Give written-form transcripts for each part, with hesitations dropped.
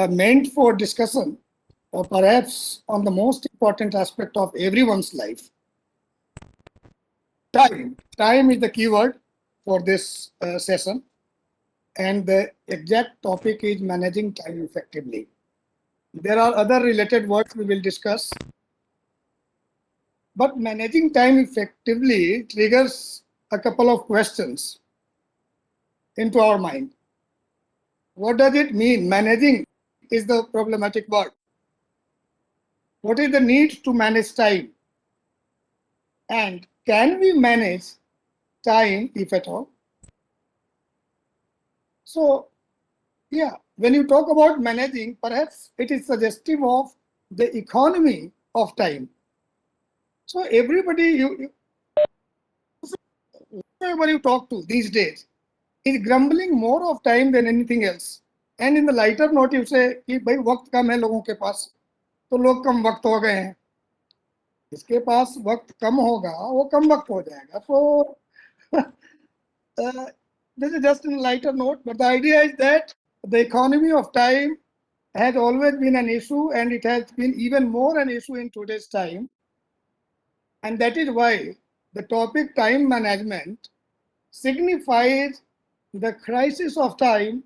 meant for discussion, or perhaps on the most important aspect of everyone's life. Time. Time is the keyword for this session, and the exact topic is managing time effectively. There are other related words we will discuss, but managing time effectively triggers a couple of questions into our mind. What does it mean? Managing is the problematic word. What is the need to manage time? And can we manage time, if at all? So, yeah, when you talk about managing, perhaps it is suggestive of the economy of time. So everybody, whoever you talk to these days, is grumbling more of time than anything else. And in the lighter note, you say कि भाई वक्त कम है लोगों के पास, तो लोग कम वक्त हो गए हैं. जिसके पास वक्त कम होगा, वो कम वक्त हो जाएगा. So this is just in a lighter note, but the idea is that the economy of time has always been an issue, and it has been even more an issue in today's time. And that is why the topic time management signifies the crisis of time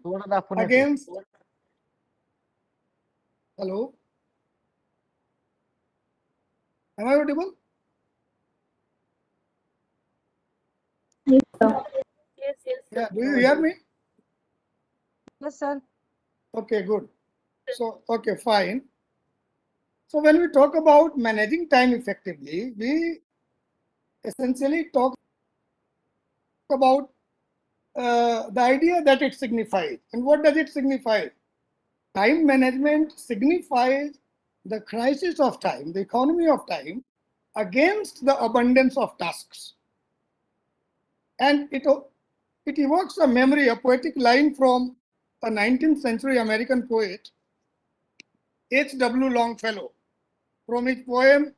against. Hello? Am I audible? Yes, sir. Yes. Yeah, do you hear me? Yes, sir. Okay, good. So, okay, fine. So when we talk about managing time effectively, we essentially talk about the idea that it signifies. And what does it signify? Time management signifies the crisis of time, the economy of time, against the abundance of tasks. And it evokes a memory, a poetic line from a 19th century American poet, H.W. Longfellow, from his poem,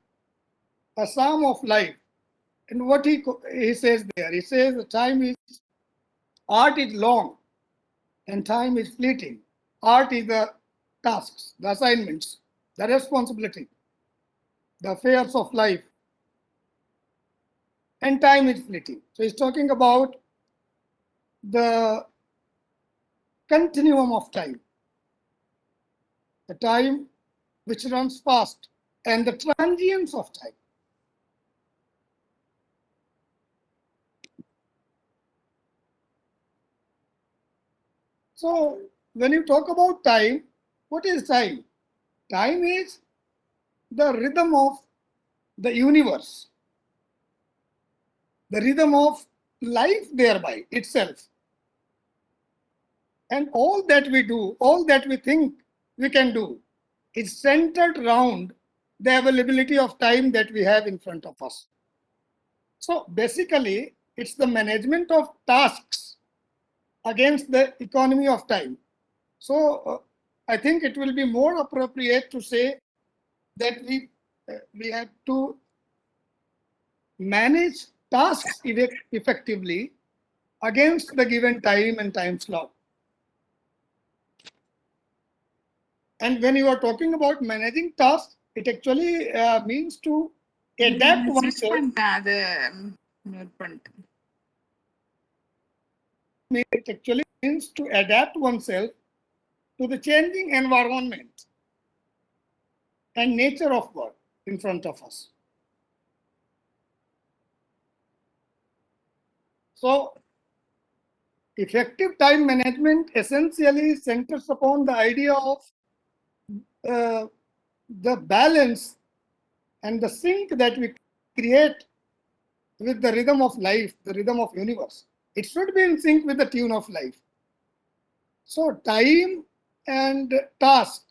A Psalm of Life. And what he says there, he says, art is long and time is fleeting. Art is the tasks, the assignments, the responsibility, the affairs of life, and time is fleeting. So he's talking about the continuum of time, the time which runs fast, and the transience of time. So when you talk about time, what is time? Time is the rhythm of the universe, the rhythm of life thereby itself. And all that we do, all that we think we can do, is centered around the availability of time that we have in front of us. So basically, it's the management of tasks against the economy of time. So I think it will be more appropriate to say that we have to manage tasks effectively against the given time and time slot. And when you are talking about managing tasks, it actually means to adapt oneself. It actually means to adapt oneself to the changing environment and nature of work in front of us. So effective time management essentially centers upon the idea of the balance and the sync that we create with the rhythm of life, the rhythm of universe. It should be in sync with the tune of life. So time and task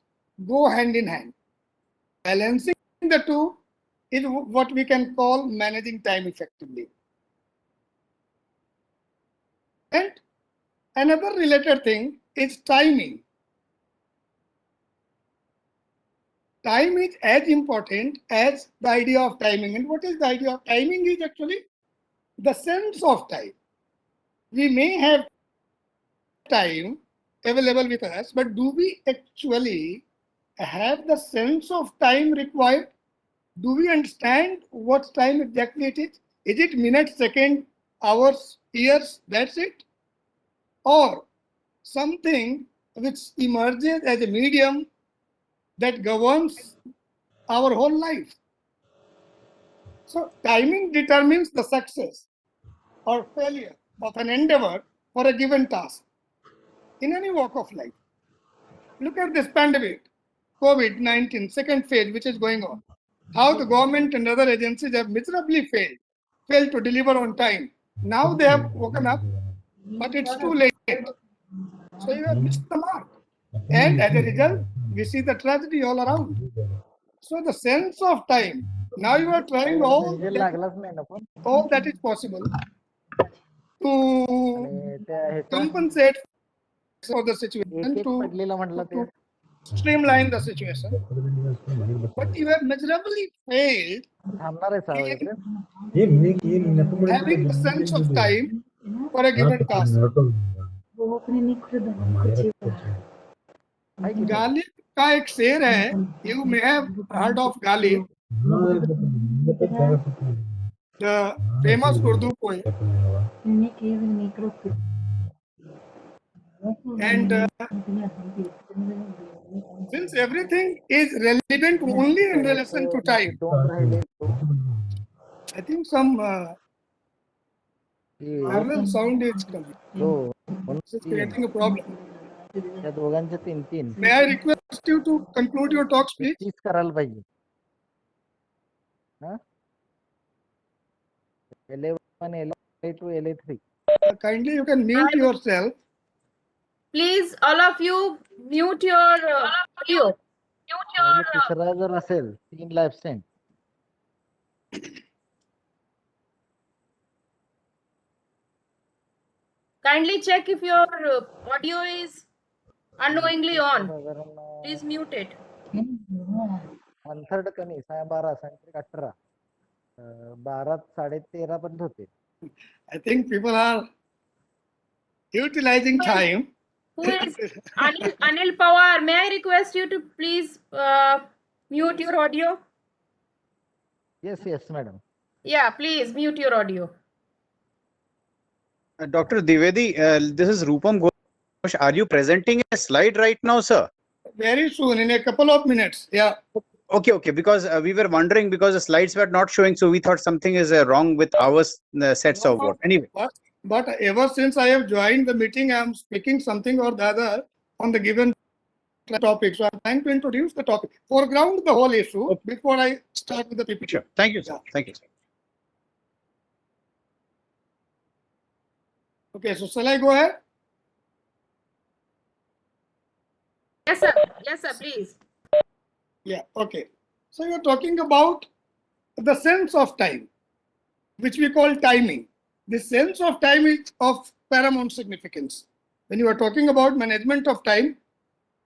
go hand in hand. Balancing the two is what we can call managing time effectively. And another related thing is timing. Time is as important as the idea of timing. And what is the idea of timing is actually the sense of time. We may have time available with us, but do we actually have the sense of time required? Do we understand what time exactly it is? Is it minutes, second, hours, years? That's it? Or something which emerges as a medium that governs our whole life? So timing determines the success or failure of an endeavor for a given task in any walk of life. Look at this pandemic, COVID-19, second phase, which is going on. How the government and other agencies have miserably failed to deliver on time. Now they have woken up, but it's too late. So you have missed the mark. And as a result, we see the tragedy all around. So the sense of time, now you are trying all that is possible to compensate for the situation, to streamline the situation. But you have miserably failed in having the sense of time for a given task. Ghalib का एक शेर है, you may have heard of Ghalib, the famous Urdu poet. And since everything is relevant only in relation to time, I think some parallel sound is coming. It's creating a problem. May I request you to conclude your talks, please? Kindly, you can mute yourself. Please, all of you, mute your audio. Kindly check if your audio is unknowingly on. Please mute it. 1/3 कमी 12 18 12 13:30 पर्यंत होते. I think people are utilizing time. Who is Anil Pawar? May I request you to please mute your audio? Yes, madam. Yeah, please mute your audio. Dr. Dwivedi, this is Rupam Ghosh. Are you presenting a slide right now, sir? Very soon, in a couple of minutes. Yeah. Okay. Because we were wondering because the slides were not showing, so we thought something is wrong with our sets of what. Anyway. But ever since I have joined the meeting, I am speaking something or the other on the given topic. So I'm trying to introduce the topic, foreground the whole issue before I start with the PPT. Sure. Thank you, sir. Yeah. Thank you, sir. Okay, so shall I go ahead? Yes, sir. Yes, sir, please. Yeah, okay. So you're talking about the sense of time, which we call timing. The sense of time is of paramount significance. When you are talking about management of time,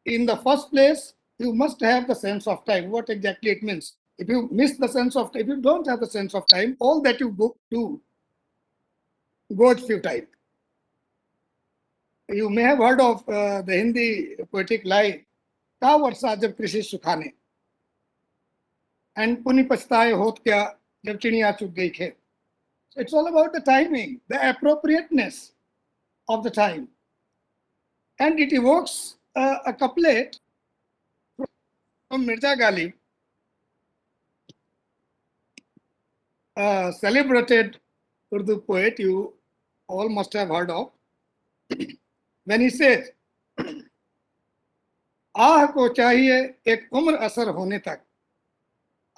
in the first place, you must have the sense of time, what exactly it means. If you miss the sense of time, if you don't have the sense of time, all that you do goes futile. You may have heard of the Hindi poetic line, "का वर्षा जब कृषि सुखाने," and पुनि पछताए होत क्या जब चिड़िया चुग गई खेत. So it's all about the timing, the appropriateness of the time. And it evokes a couplet from Mirza Ghalib, a celebrated Urdu poet you all must have heard of, when he says, आह को चाहिए एक उम्र असर होने तक,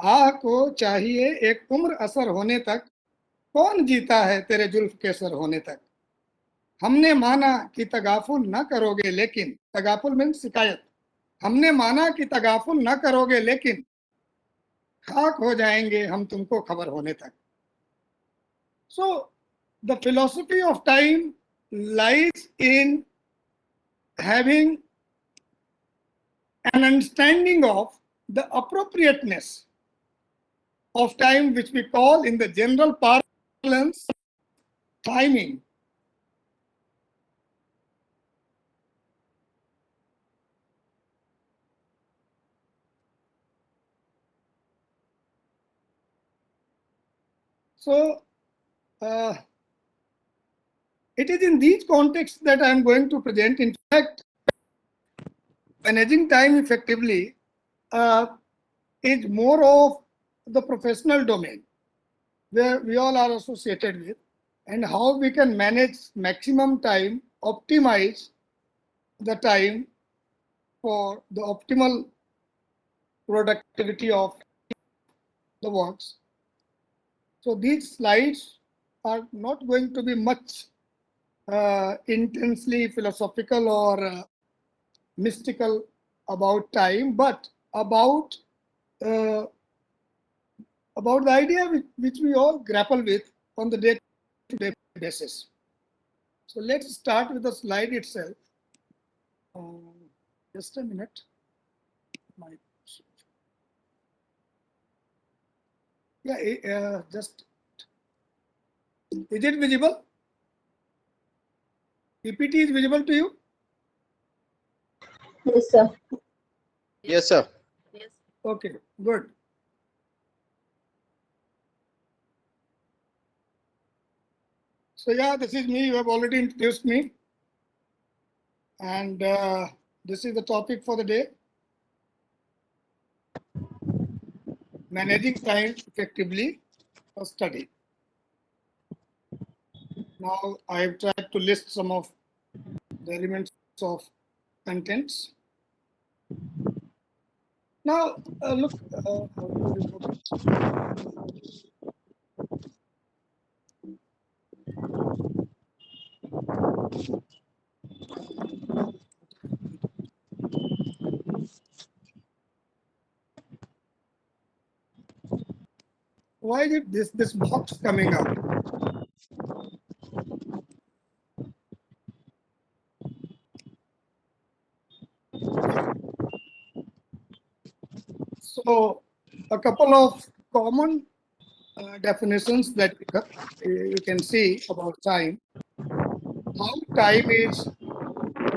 आह को चाहिए एक उम्र असर होने तक, कौन जीता है तेरे जुल्फ के सर होने तक. हमने माना कि तगाफुल न करोगे लेकिन, तगाफुल मीन्स शिकायत, हमने माना कि तगाफुल न करोगे लेकिन खाक हो जाएंगे हम तुमको खबर होने तक. So the philosophy of time lies in having an understanding of the appropriateness of time, which we call in the general parlance timing. So it is in these contexts that I am going to present. In fact, managing time effectively is more of the professional domain where we all are associated with, and how we can manage maximum time, optimize the time for the optimal productivity of the works. So these slides are not going to be much intensely philosophical or mystical about time, but about the idea which we all grapple with on the day-to-day basis. So let's start with the slide itself. Just a minute. Yeah, just, is it visible? PPT is visible to you? Yes, sir. Yes, sir. Yes. Okay, good. So yeah, this is me. You have already introduced me. And this is the topic for the day. Managing time effectively for study. Now I have tried to list some of the elements of contents. Now look, how to remove it. Why is it this box coming up? So a couple of common definitions that you can see about time. How time is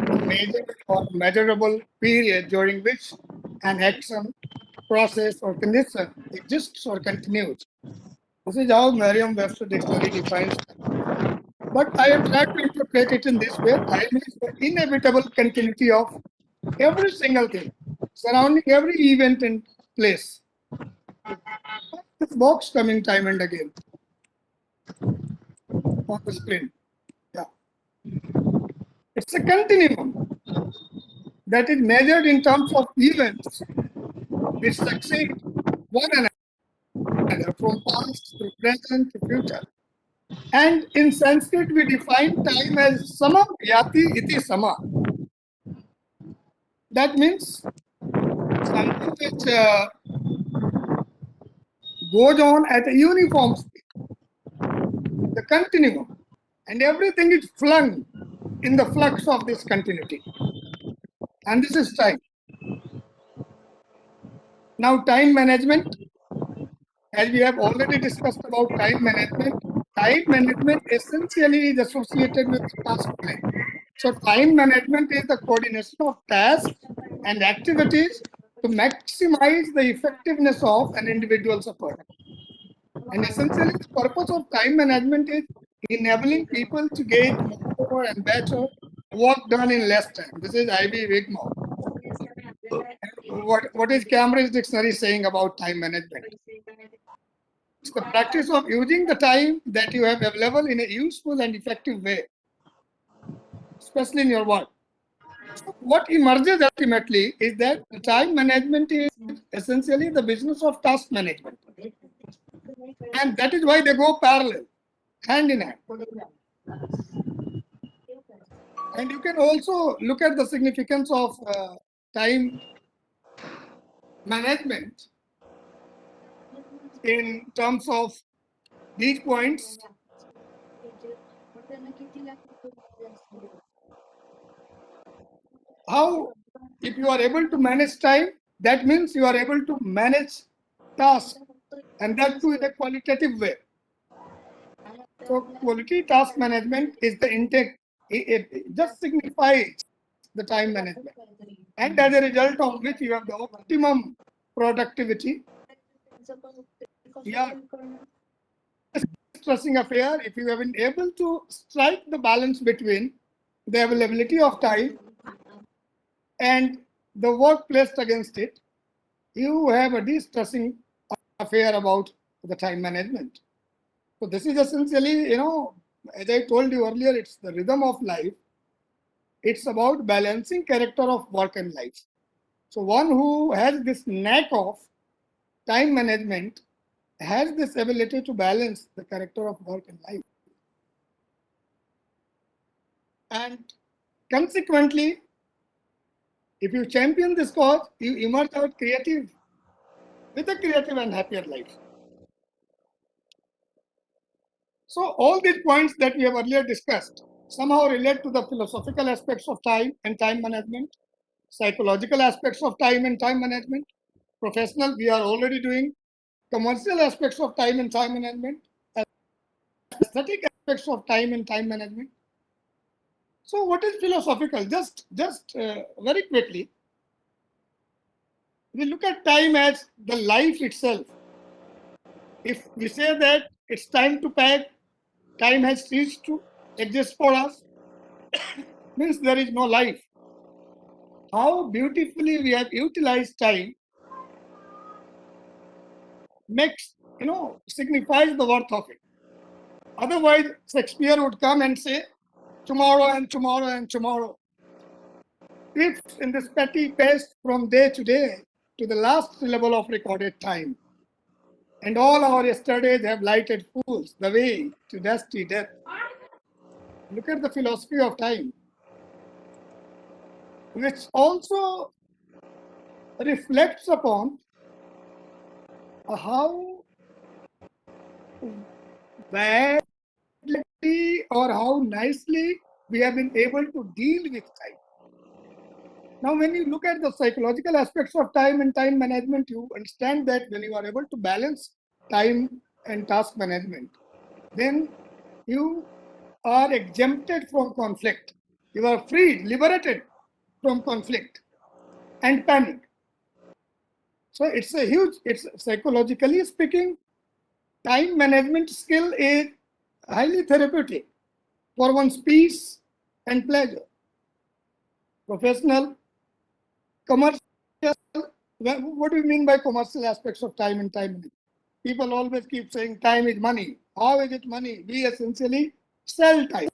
a measured or measurable period during which an action, process, or condition exists or continues. This is how Merriam-Webster dictionary defines time. But I have tried to interpret it in this way. Time is the inevitable continuity of every single thing surrounding every event and place. This box coming time and again on the screen. Yeah. It's a continuum that is measured in terms of events which succeed one another from past to present to future. And in Sanskrit, we define time as sama yati iti sama. That means something which goes on at a uniform speed, the continuum, and everything is flung in the flux of this continuity. And this is time. Now, time management, as we have already discussed about time management essentially is associated with task planning. So time management is the coordination of tasks and activities to maximize the effectiveness of an individual's effort. And essentially, the purpose of time management is enabling people to get more and better work done in less time. This is Ivy Wigmore. What is Cambridge Dictionary saying about time management? It's the practice of using the time that you have available in a useful and effective way, especially in your work. So what emerges ultimately is that the time management is essentially the business of task management. And that is why they go parallel, hand in hand. And you can also look at the significance of time management in terms of these points. How, if you are able to manage time, that means you are able to manage tasks, and that too in a qualitative way. So quality task management is the intake. It just signifies the time management, and as a result of which you have the optimum productivity. Yeah. de-stressing affair if you have been able to strike the balance between the availability of time and the work placed against it. You have a de-stressing affair about the time management. So this is essentially, as I told you earlier, it's the rhythm of life. It's about balancing character of work and life. So one who has this knack of time management has this ability to balance the character of work and life. And consequently, if you champion this cause, you emerge out creative, with a creative and happier life. So all these points that we have earlier discussed somehow relate to the philosophical aspects of time and time management, psychological aspects of time and time management, professional, we are already doing, commercial aspects of time and time management, aesthetic aspects of time and time management. So what is philosophical? Just very quickly, we look at time as the life itself. If we say that it's time to pack, time has ceased to exist for us, means there is no life. How beautifully we have utilized time makes, signifies the worth of it. Otherwise, Shakespeare would come and say, tomorrow and tomorrow and tomorrow. If in this petty pace from day to day to the last syllable of recorded time, and all our yesterdays have lighted fools the way to dusty death. Look at the philosophy of time, which also reflects upon how badly or how nicely we have been able to deal with time. Now, when you look at the psychological aspects of time and time management, you understand that when you are able to balance time and task management, then you are exempted from conflict. You are freed, liberated from conflict and panic. So it's psychologically speaking, time management skill is highly therapeutic for one's peace and pleasure. Professional, commercial, what do you mean by commercial aspects of time and time management? People always keep saying time is money. How is it money? We essentially sell time.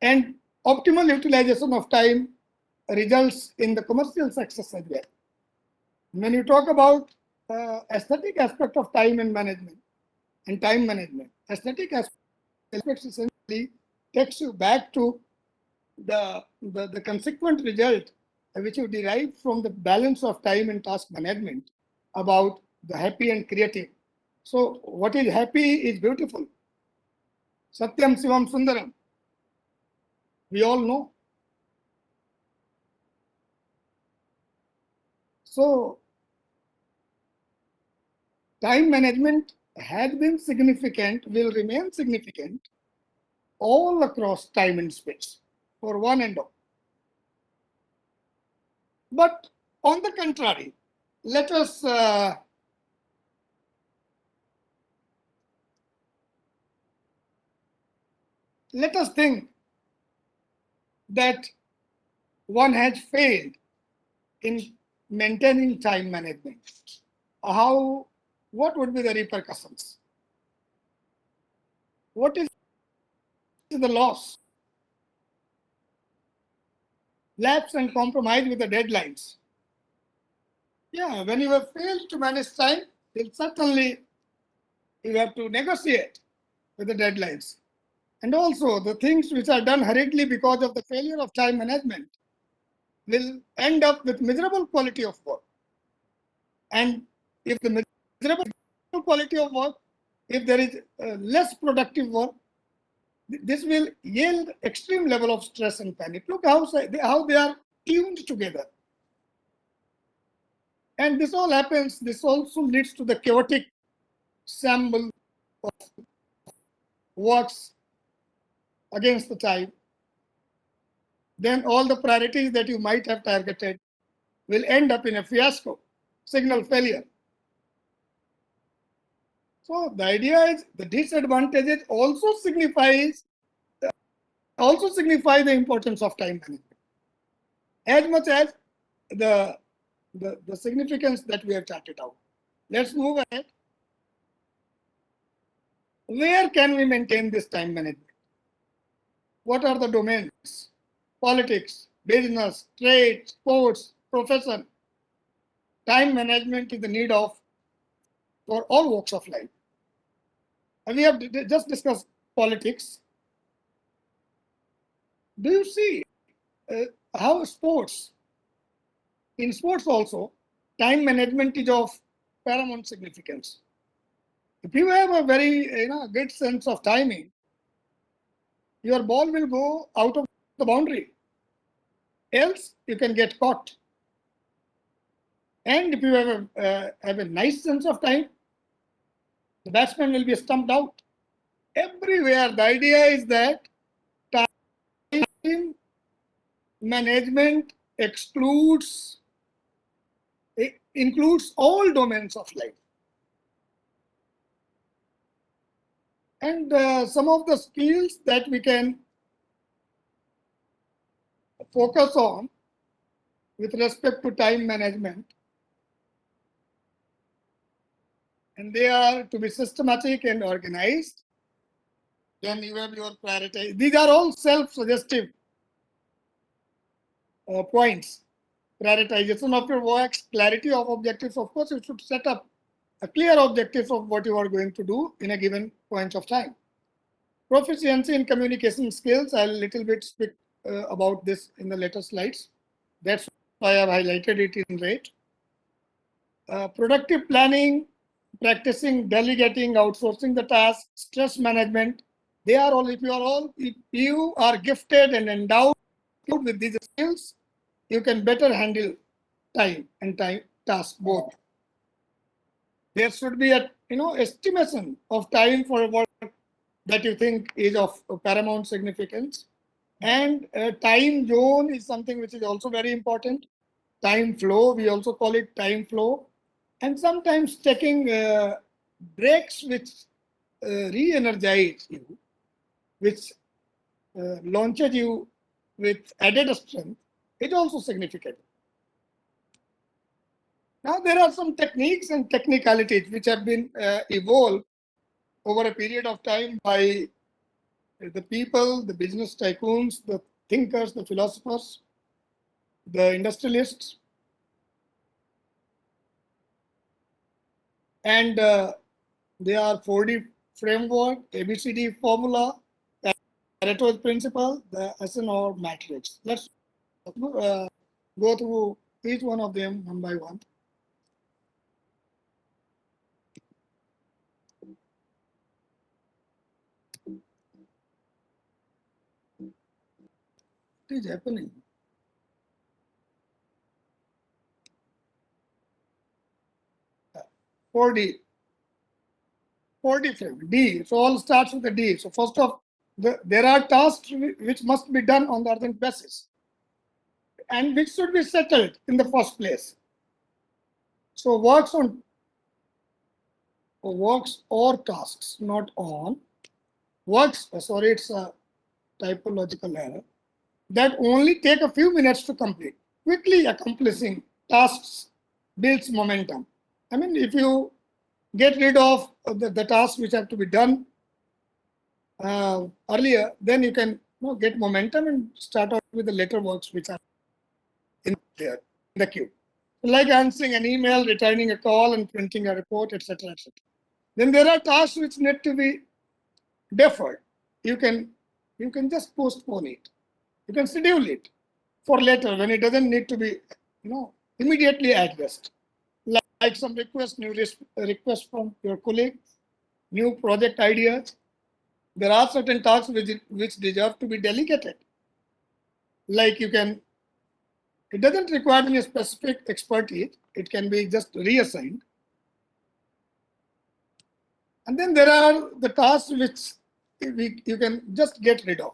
And optimal utilization of time results in the commercial success as well. When you talk about aesthetic aspect of time and management and time management, aesthetic aspects essentially takes you back to the consequent result which you derive from the balance of time and task management about the happy and creative. So what is happy is beautiful. Satyam Sivam Sundaram. We all know. So time management had been significant, will remain significant all across time and space for one and all. But on the contrary, let us think that one has failed in maintaining time management. What would be the repercussions? What is the loss? Lapse and compromise with the deadlines. Yeah, when you have failed to manage time, then certainly you have to negotiate with the deadlines. And also the things which are done hurriedly because of the failure of time management will end up with miserable quality of work. And if the miserable quality of work, if there is less productive work, this will yield extreme level of stress and panic. Look how they are tuned together. And this all happens, this also leads to the chaotic sample of works against the time. Then all the priorities that you might have targeted will end up in a fiasco, signal failure. So the idea is the disadvantages also signify the importance of time management as much as the significance that we have charted out. Let's move ahead. Where can we maintain this time management? What are the domains? Politics, business, trade, sports, profession. Time management is the need of for all walks of life. And we have just discussed politics. Do you see how in sports also, time management is of paramount significance. If you have a very good sense of timing, your ball will go out of the boundary. Else, you can get caught. And if you have a nice sense of time, the batsman will be stumped out. Everywhere, the idea is that time management includes all domains of life. And some of the skills that we can focus on with respect to time management, and they are to be systematic and organized. Then you have your priority. These are all self-suggestive points. Prioritization of your works, clarity of objectives. Of course, you should set up a clear objective of what you are going to do in a given point of time. Proficiency in communication skills. I'll little bit speak about this in the later slides. That's why I've highlighted it in red. Productive planning, practicing delegating, outsourcing the task, stress management. They are all, if you are gifted and endowed with these skills, you can better handle time and task both. There should be a estimation of time for a work that you think is of paramount significance. And time zone is something which is also very important. Time flow, we also call it time flow. And sometimes taking breaks which re-energize you, which launches you with added strength, is also significant. Now, there are some techniques and technicalities which have been evolved over a period of time by the people, the business tycoons, the thinkers, the philosophers, the industrialists. And they are 4D framework, ABCD formula, Pareto's principle, the Eisenhower matrix. Let's go through each one of them one by one. What is happening? Four D frame, D. So all starts with the D. So first off, there are tasks which must be done on the urgent basis and which should be settled in the first place. So works or tasks, not on. Works, sorry, it's a typological error, that only take a few minutes to complete. Quickly accomplishing tasks builds momentum. I mean, if you get rid of the tasks which have to be done earlier, then you can get momentum and start out with the later works which are in the queue. Like answering an email, returning a call, and printing a report, etc., etc. Then there are tasks which need to be deferred. You can just postpone it. You can schedule it for later when it doesn't need to be immediately addressed. Like some new requests from your colleagues, new project ideas. There are certain tasks which deserve to be delegated. Like it doesn't require any specific expertise. It can be just reassigned. And then there are the tasks which you can just get rid of.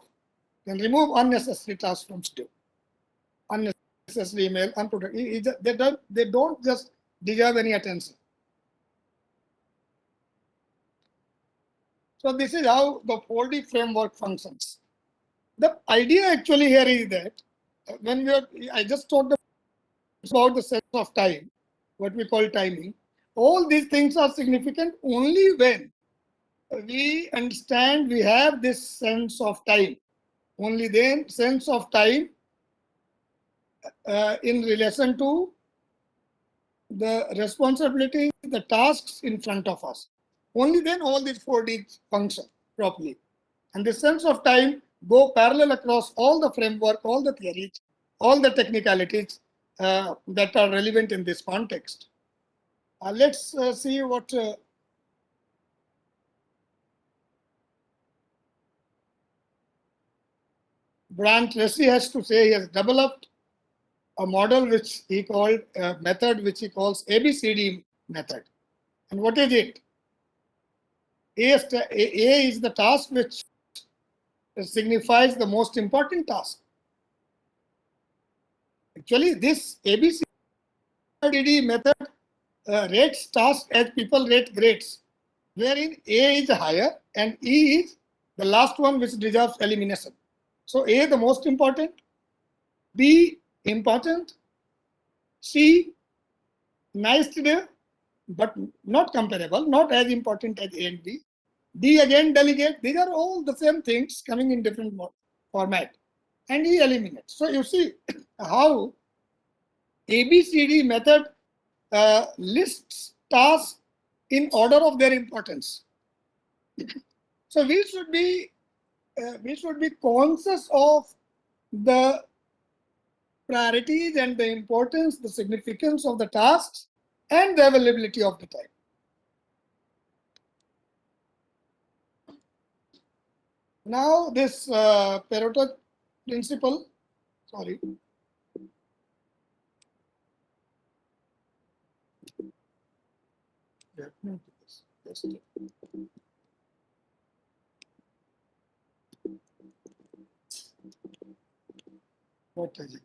You can remove unnecessary tasks from schedule. Unnecessary email, unproductive. They don't just deserve any attention. So this is how the 4D framework functions. The idea actually here is that when we are, I just talked about the sense of time, what we call timing. All these things are significant only when we understand we have this sense of time. Only then sense of time in relation to the responsibilities, the tasks in front of us. Only then all these 4D function properly. And the sense of time go parallel across all the framework, all the theories, all the technicalities that are relevant in this context. Let's see what Brian Tracy has to say. He has developed a model which he called a method which he calls ABCD method. And what is it? A is the task which signifies the most important task. Actually, this ABCD method rates tasks as people rate grades, wherein A is higher and E is the last one which deserves elimination. So A the most important, B important, C nice to do, but not comparable, not as important as A and B. D again delegate. These are all the same things coming in different format, and E eliminates. So you see how ABCD method lists tasks in order of their importance. So we should be conscious of the priorities and the importance, the significance of the tasks, and the availability of the time. Now this Pareto principle, sorry. What is it?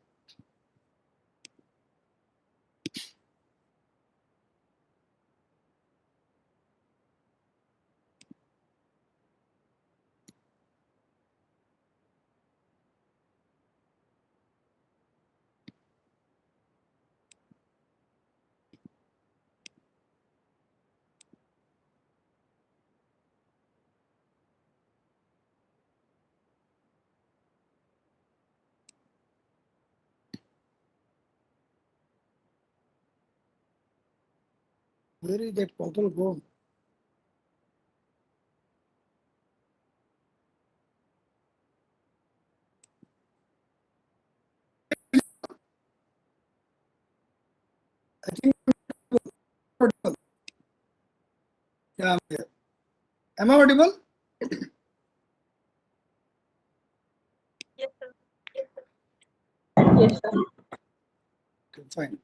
Where is that portal gone? I think. Yeah, I'm here. Am I audible? Yes, sir. Okay, fine.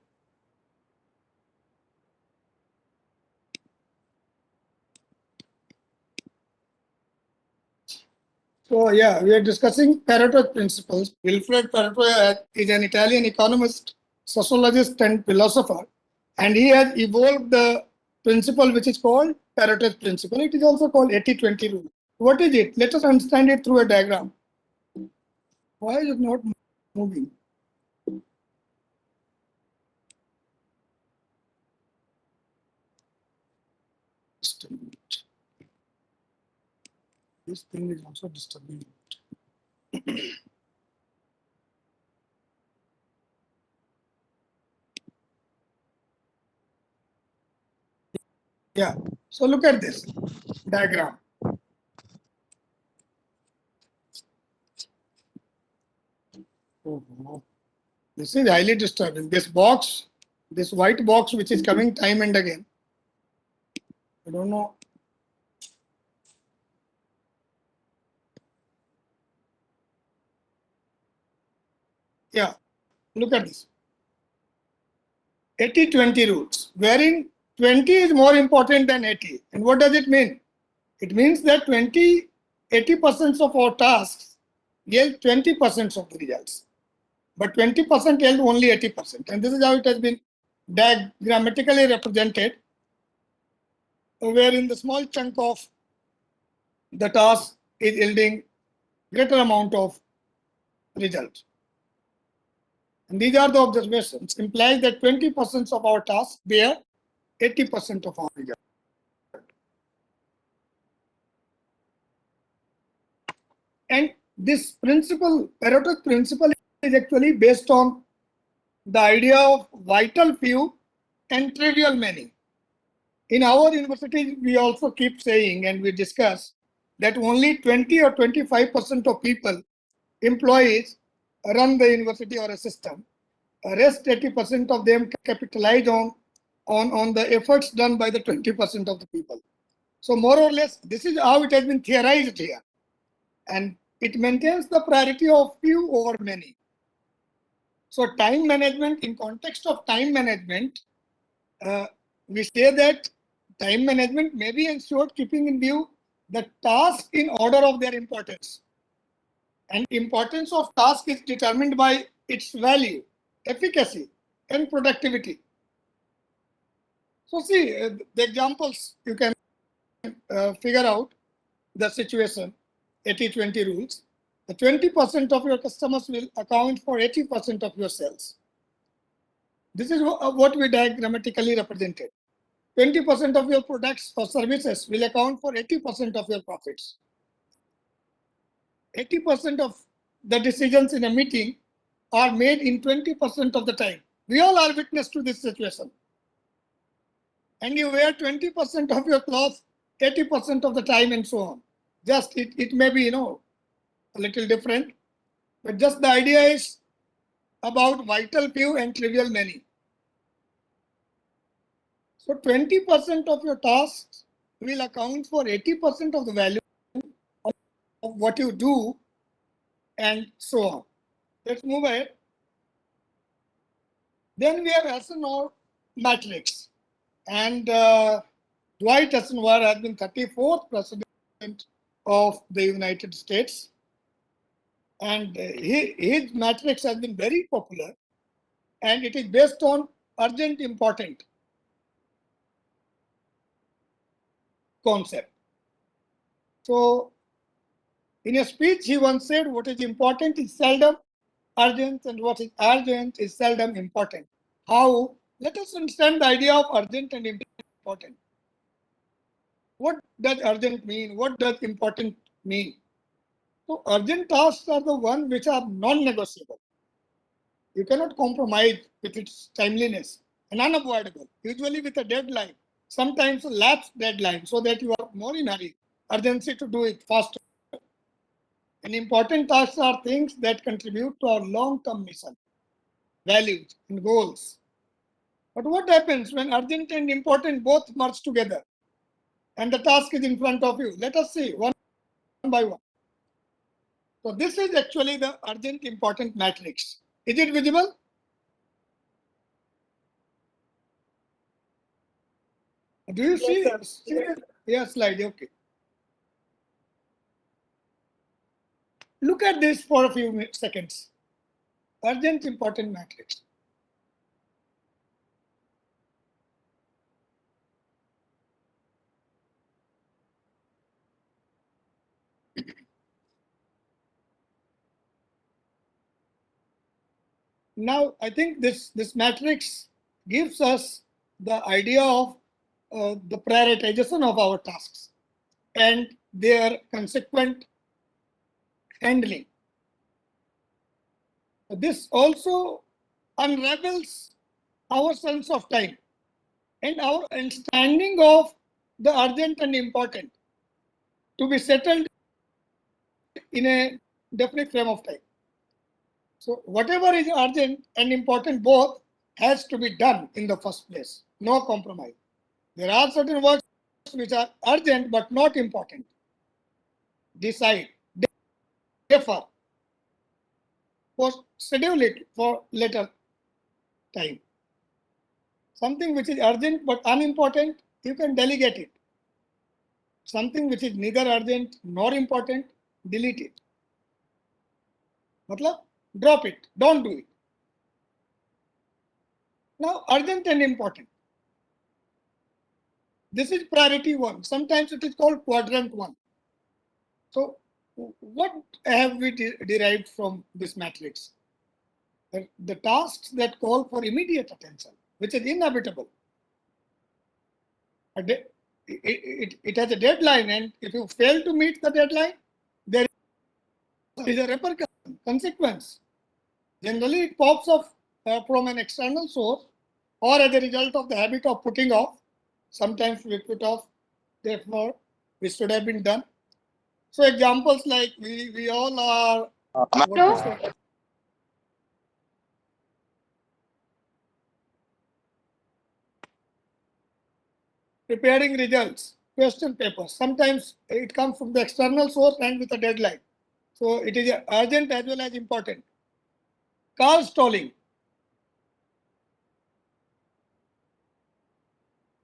So yeah, we are discussing Pareto principles. Wilfred Pareto is an Italian economist, sociologist, and philosopher, and he has evolved the principle which is called Pareto's principle. It is also called 80-20 rule. What is it? Let us understand it through a diagram. Why is it not moving? Just a minute. This thing is also disturbing. Yeah, so look at this diagram. Oh, no. This is highly disturbing. This box, this white box, which is coming time and again. I don't know. Yeah, look at this. 80-20 rules, wherein 20 is more important than 80. And what does it mean? It means that 80% of our tasks yield 20% of the results. But 20% yield only 80%. And this is how it has been diagrammatically represented, wherein the small chunk of the task is yielding greater amount of result. And these are the observations, implies that 20% of our tasks bear 80% of our result. And this principle, Pareto's principle, is actually based on the idea of vital few and trivial many. In our university, we also keep saying and we discuss that only 20 or 25% of people, employees, run the university or a system. Rest 80% of them capitalize on the efforts done by the 20% of the people. So more or less, this is how it has been theorized here. And it maintains the priority of few over many. So time management, in context of time management, we say that time management may be ensured keeping in view the task in order of their importance. And importance of task is determined by its value, efficacy, and productivity. So see, the examples, you can figure out the situation, 80-20 rules. The 20% of your customers will account for 80% of your sales. This is what we diagrammatically represented. 20% of your products or services will account for 80% of your profits. 80% of the decisions in a meeting are made in 20% of the time. We all are witness to this situation. And you wear 20% of your clothes 80% of the time and so on. Just it may be, a little different, but just the idea is about vital few and trivial many. So 20% of your tasks will account for 80% of the value of what you do and so on. Let's move ahead. Then we have Eisenhower matrix. And Dwight Eisenhower has been 34th president of the United States. And his matrix has been very popular. And it is based on urgent, important concept. So in a speech, he once said, what is important is seldom urgent, and what is urgent is seldom important. How? Let us understand the idea of urgent and important. What does urgent mean? What does important mean? So urgent tasks are the ones which are non-negotiable. You cannot compromise with its timeliness and unavoidable, usually with a deadline, sometimes a lapsed deadline, so that you are more in hurry, urgency to do it faster. And important tasks are things that contribute to our long-term mission, values, and goals. But what happens when urgent and important both merge together and the task is in front of you? Let us see one by one. So this is actually the urgent important matrix. Is it visible? Do you see? Yes, slide. Okay. Look at this for a few seconds. Urgent important matrix. Now, I think this matrix gives us the idea of the prioritization of our tasks and their consequent handling. This also unravels our sense of time and our understanding of the urgent and important to be settled in a definite frame of time. So whatever is urgent and important both has to be done in the first place. No compromise. There are certain works which are urgent but not important. Decide, defer, schedule it for later time. Something which is urgent but unimportant, you can delegate it. Something which is neither urgent nor important, delete it. Matlab, drop it, don't do it. Now, urgent and important. This is priority one. Sometimes it is called quadrant one. So what have we derived from this matrix? The tasks that call for immediate attention, which is inevitable. It has a deadline, and if you fail to meet the deadline, there is a repercussion, consequence. Generally, it pops up from an external source or as a result of the habit of putting off. Sometimes we put off, therefore, which should have been done. So examples like we all are what to say, preparing results, question papers. Sometimes it comes from the external source and with a deadline. So it is urgent as well as important. Car stalling,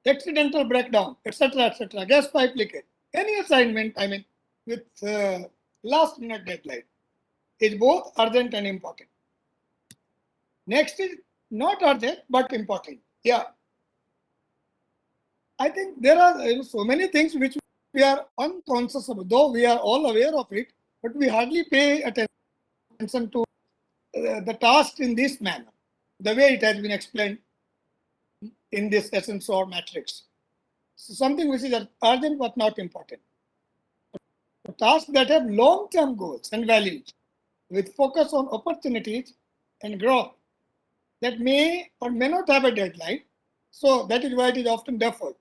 accidental breakdown, etc., etc., gas pipe leakage. Any assignment, I mean, with last minute deadline is both urgent and important. Next is not urgent but important. Yeah. I think there are so many things which we are unconscious of, though we are all aware of it, but we hardly pay attention to the task in this manner, the way it has been explained in this essence or matrix. So something which is urgent but not important. Tasks that have long-term goals and values with focus on opportunities and growth that may or may not have a deadline. So that is why it is often deferred.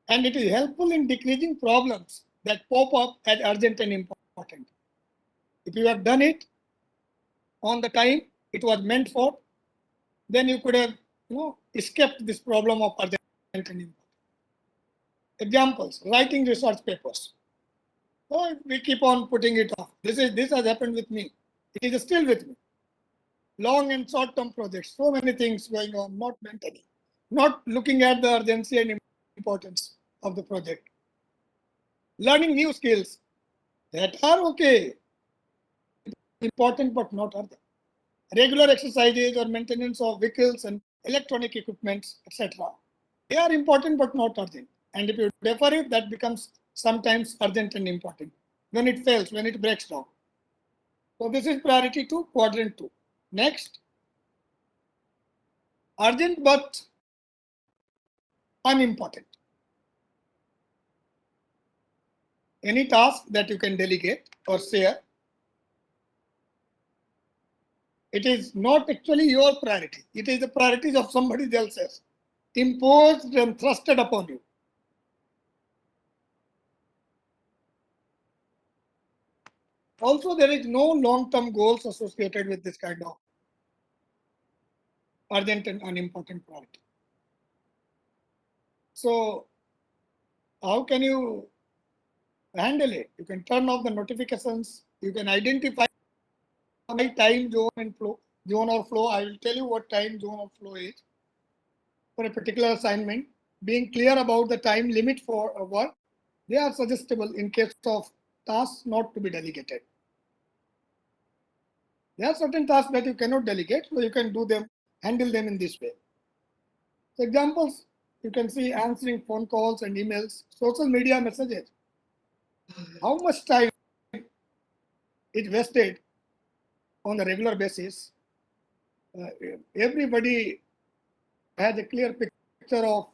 And it is helpful in decreasing problems that pop up as urgent and important. If you have done it on the time it was meant for, then you could have escaped this problem of urgent and important. Examples, writing research papers. So we keep on putting it off. This has happened with me. It is still with me. Long and short-term projects, so many things going on, not mentally, not looking at the urgency and importance of the project. Learning new skills that are okay, important but not urgent. Regular exercises or maintenance of vehicles and electronic equipments, etc. They are important but not urgent. And if you defer it, that becomes sometimes urgent and important. When it fails, when it breaks down. So this is priority 2, quadrant 2. Next, urgent but unimportant. Any task that you can delegate or share, it is not actually your priority. It is the priorities of somebody else's, imposed and thrusted upon you. Also, there is no long-term goals associated with this kind of urgent and unimportant priority. So how can you handle it? You can turn off the notifications. You can identify time zone and flow, zone or flow. I will tell you what time zone or flow is for a particular assignment. Being clear about the time limit for a work, they are suggestible in case of tasks not to be delegated. There are certain tasks that you cannot delegate, so you can do them, handle them in this way. So examples, you can see answering phone calls and emails, social media messages. How much time is wasted on a regular basis? Everybody has a clear picture of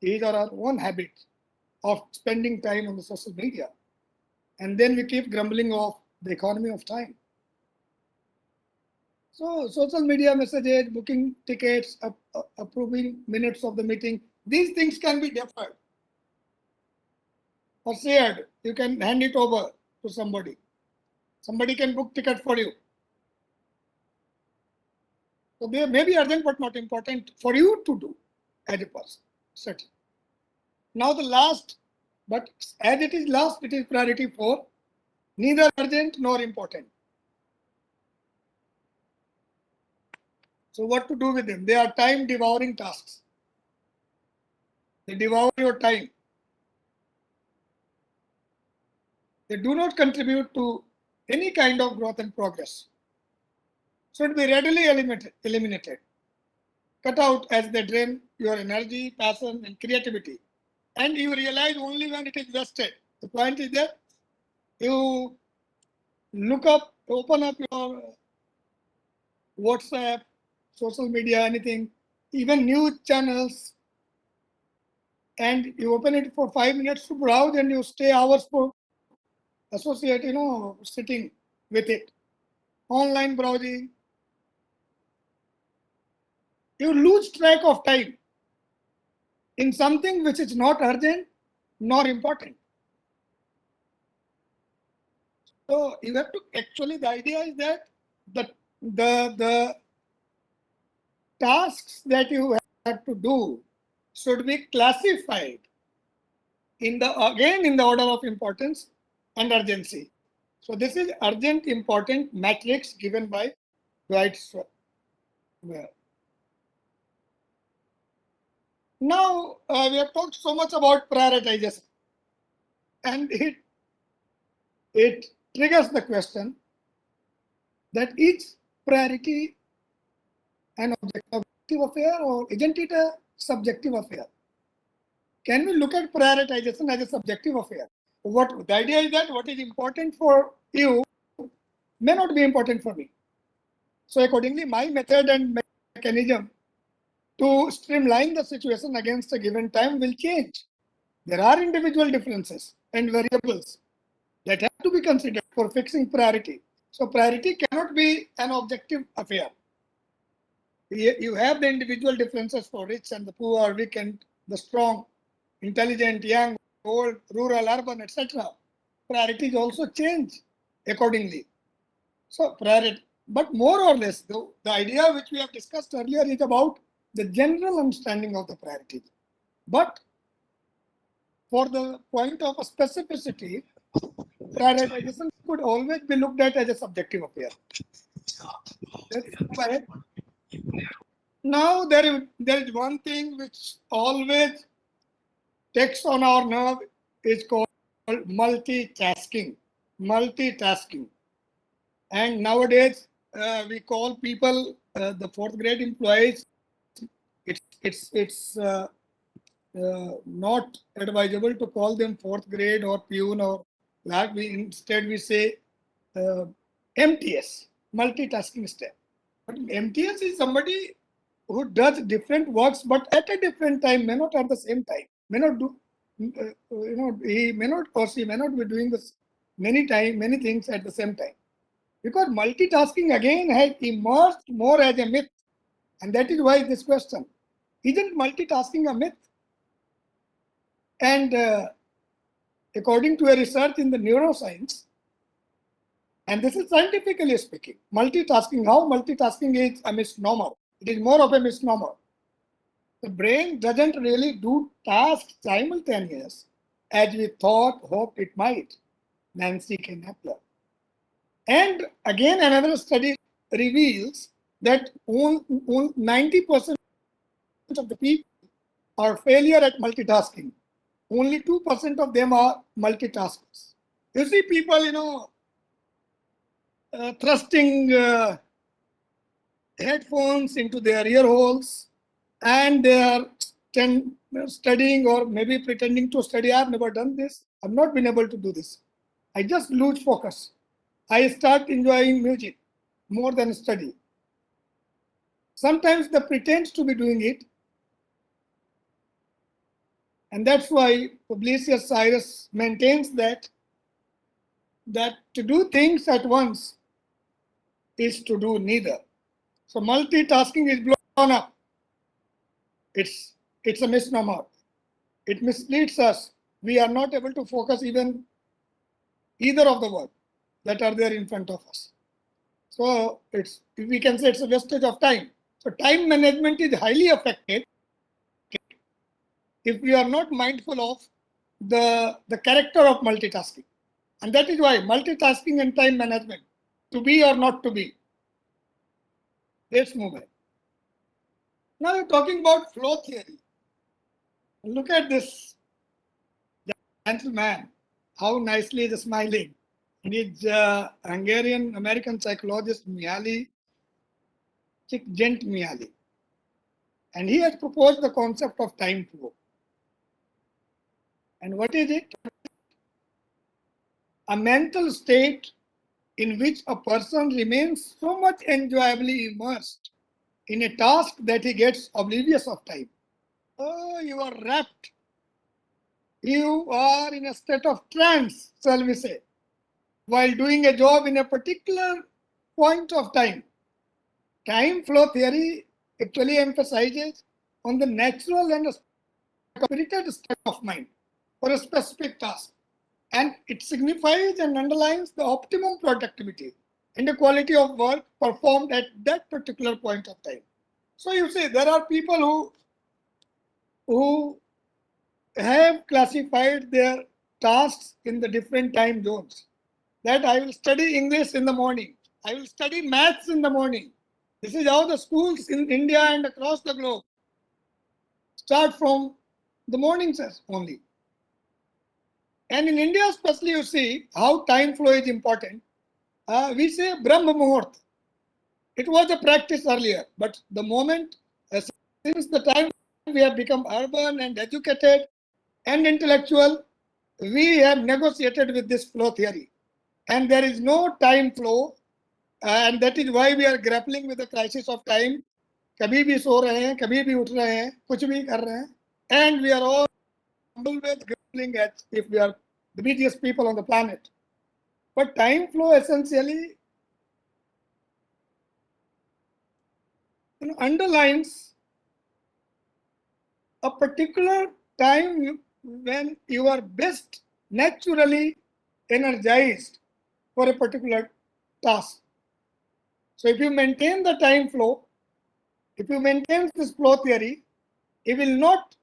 his or her own habits of spending time on the social media. And then we keep grumbling of the economy of time. So social media messages, booking tickets, approving minutes of the meeting, these things can be deferred or shared. You can hand it over to somebody. Somebody can book ticket for you. So they may be urgent but not important for you to do as a person. Certain. Now the last, but as it is last, it is priority 4, neither urgent nor important. So what to do with them? They are time devouring tasks. They devour your time. They do not contribute to any kind of growth and progress. Should be readily eliminated. Cut out as they drain your energy, passion, and creativity. And you realize only when it is wasted. The point is that you open up your WhatsApp, social media, anything, even news channels, and you open it for 5 minutes to browse and you stay hours for associate, sitting with it. Online browsing. You lose track of time in something which is not urgent nor important. So you have to actually, the idea is that the tasks that you have to do should be classified in the order of importance and urgency. So this is urgent important matrix given by Dwight Schwab. Now we have talked so much about prioritization, and it triggers the question that is priority an objective affair or isn't it a subjective affair? Can we look at prioritization as a subjective affair? The idea is that what is important for you may not be important for me. So accordingly, my method and mechanism to streamline the situation against a given time will change. There are individual differences and variables that have to be considered for fixing priority. So priority cannot be an objective affair. You have the individual differences for rich and the poor, weak and the strong, intelligent, young, old, rural, urban, etc. Priorities also change accordingly. So priority, but more or less, the idea which we have discussed earlier is about the general understanding of the priorities. But for the point of specificity, prioritization could always be looked at as a subjective affair. Let's move ahead. Now there is one thing which always takes on our nerve is called multitasking. Multitasking. And nowadays we call people the fourth grade employees. It's not advisable to call them fourth grade or peon or like. Instead we say MTS, multitasking step. But MTS is somebody who does different works, but at a different time, may not at the same time, may not do, he may not or she may not be doing this many things at the same time. Because multitasking again has emerged more as a myth. And that is why this question, isn't multitasking a myth? And according to a research in the neuroscience, and this is scientifically speaking, how multitasking is a misnomer. It is more of a misnomer. The brain doesn't really do tasks simultaneous as we hoped it might. Nancy K. Napler. And again, another study reveals that 90% of the people are failure at multitasking. Only 2% of them are multitaskers. You see people, thrusting headphones into their ear holes, and they are studying or maybe pretending to study. I've never done this. I've not been able to do this. I just lose focus. I start enjoying music more than study. Sometimes they pretend to be doing it. And that's why Publius Cyrus maintains that to do things at once is to do neither. So multitasking is blown up. It's a misnomer. It misleads us. We are not able to focus even either of the work that are there in front of us. So we can say it's a wastage of time. So time management is highly affected if we are not mindful of the character of multitasking. And that is why multitasking and time management, to be or not to be. Let's move on. Now we're talking about flow theory. Look at this gentleman, how nicely he's smiling. He's Hungarian-American psychologist Mihaly Csikszentmihalyi. And he has proposed the concept of time flow. And what is it? a mental state in which a person remains so much enjoyably immersed in a task that he gets oblivious of time. Oh, you are rapt. You are in a state of trance, shall we say, while doing a job in a particular point of time. Time flow theory actually emphasizes on the natural and spirited state of mind for a specific task. And it signifies and underlines the optimum productivity and the quality of work performed at that particular point of time. So you see, there are people who have classified their tasks in the different time zones. That I will study English in the morning. I will study maths in the morning. This is how the schools in India and across the globe start from the mornings only. And in India especially, you see how time flow is important. We say Brahma Muhurt. It was a practice earlier, but the moment, since the time we have become urban and educated and intellectual, we have negotiated with this flow theory. And there is no time flow, and that is why we are grappling with the crisis of time. कभी भी सो रहे हैं, कभी भी उठ रहे हैं, कुछ भी कर रहे हैं, and we are all always grappling at if we are the busiest people on the planet. But time flow essentially underlines a particular time when you are best naturally energized for a particular task. So if you maintain the time flow, if you maintain this flow theory, you will not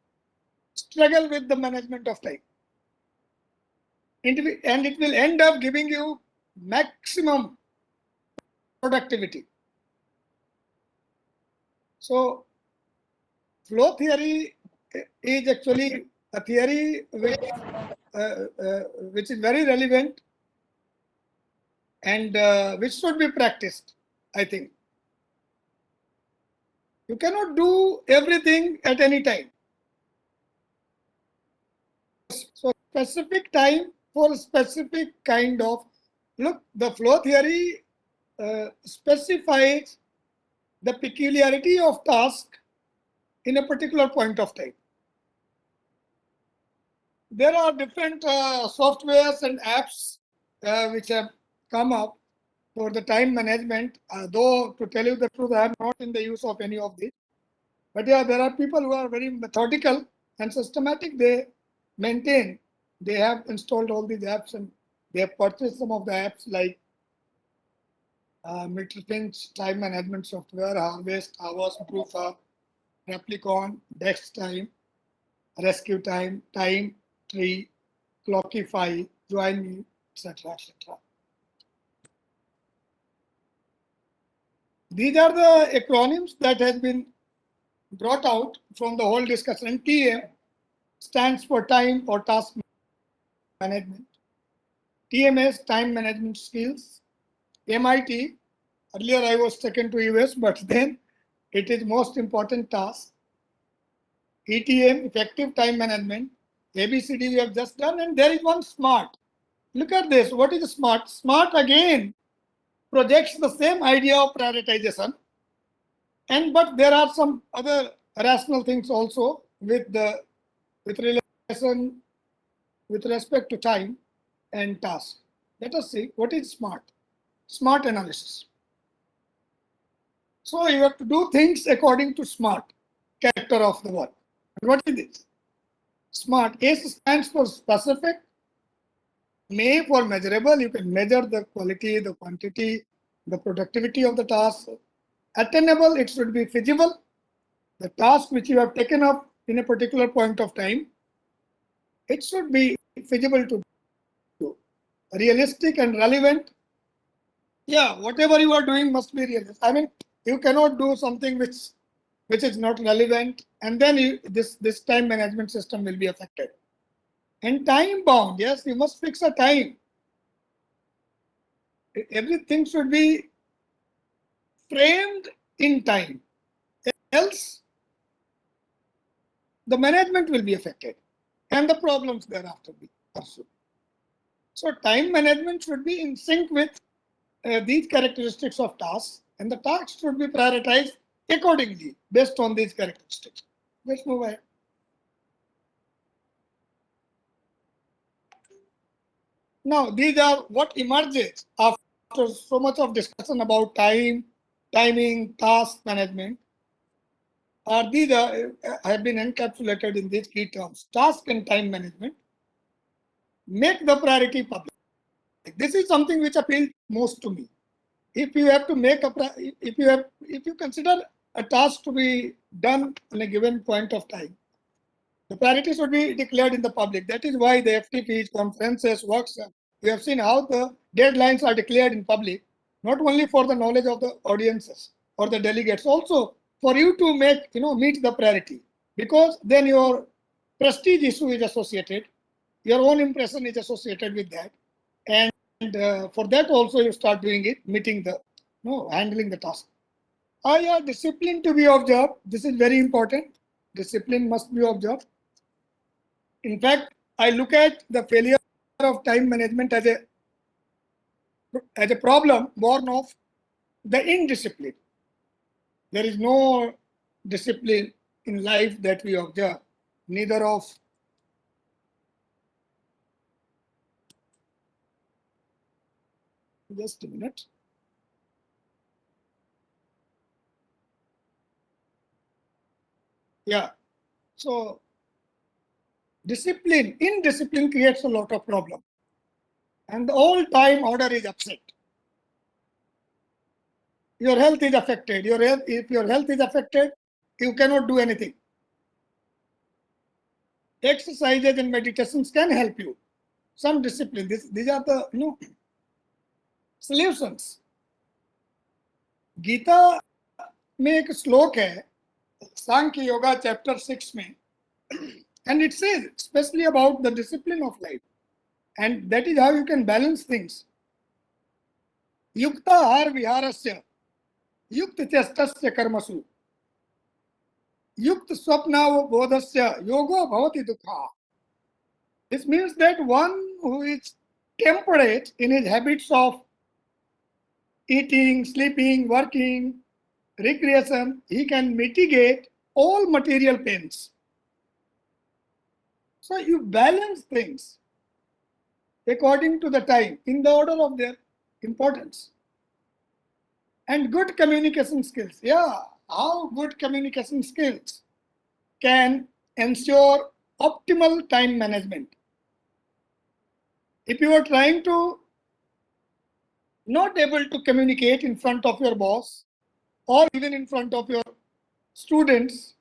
struggle with the management of time. And it will end up giving you maximum productivity. So flow theory is actually a theory which is very relevant and which should be practiced, I think. You cannot do everything at any time. So specific time for specific kind of, look, the flow theory specifies the peculiarity of task in a particular point of time. There are different softwares and apps which have come up for the time management, though to tell you the truth, I am not in the use of any of these. But yeah, there are people who are very methodical and systematic. They maintain, they have installed all these apps and they have purchased some of the apps like Meterfinch time management software, Harvest, Hours, Proofer, Replicon, Dex Time, Rescue Time, Time Tree, Clockify, Join Me, etc., etc. These are the acronyms that has been brought out from the whole discussion. TM stands for time or task management. TMS, time management skills. MIT, earlier I was taken to US, but then it is most important task. ETM, effective time management. ABCD we have just done, and there is one SMART. Look at this. What is SMART? SMART again projects the same idea of prioritization, but there are some other rational things also with respect to time and task. Let us see what is SMART. SMART analysis. So you have to do things according to SMART, character of the work. What is this? SMART. S stands for specific. M for measurable. You can measure the quality, the quantity, the productivity of the task. Attainable, it should be feasible. The task which you have taken up in a particular point of time, it should be feasible to do. Realistic and relevant. Yeah, whatever you are doing must be realistic. I mean, you cannot do something which is not relevant, and then this time management system will be affected. And time bound, yes, you must fix a time. Everything should be framed in time, else the management will be affected and the problems thereafter be pursued. So time management should be in sync with these characteristics of tasks, and the tasks should be prioritized accordingly based on these characteristics. Let's move ahead. Now, these are what emerges after so much of discussion about time, timing, task management. These have been encapsulated in these key terms: task and time management. Make the priority public. This is something which appeals most to me. If you have to make a, if you consider a task to be done in a given point of time, the priority should be declared in the public. That is why the FTPs, conferences, workshops, we have seen how the deadlines are declared in public, not only for the knowledge of the audiences or the delegates, also for you to make, meet the priority, because then your prestige issue is associated, your own impression is associated with that, and for that also you start doing it, meeting the, handling the task. Yeah, discipline to be observed. This is very important. Discipline must be observed. In fact, I look at the failure of time management as a problem born of the indiscipline. There is no discipline in life that we observe, neither of just a minute. Yeah. So indiscipline creates a lot of problem. And the whole time order is upset. Your health is affected. If your health is affected, you cannot do anything. Exercises and meditations can help you. Some discipline. These are the solutions. Gita में एक श्लोक है सांख्य yoga chapter 6 में, and it says especially about the discipline of life, and that is how you can balance things. युक्ताहार विहारस्य युक्त चेष्टस्य कर्मसु युक्त स्वप्नावबोधस्य योगो भवति दुःखः. This means that one who is temperate in his habits of eating, sleeping, working, recreation, he can mitigate all material pains. So you balance things according to the time in the order of their importance. And good communication skills. Yeah, how good communication skills can ensure optimal time management. If you are trying to not able to communicate in front of your boss or even in front of your students,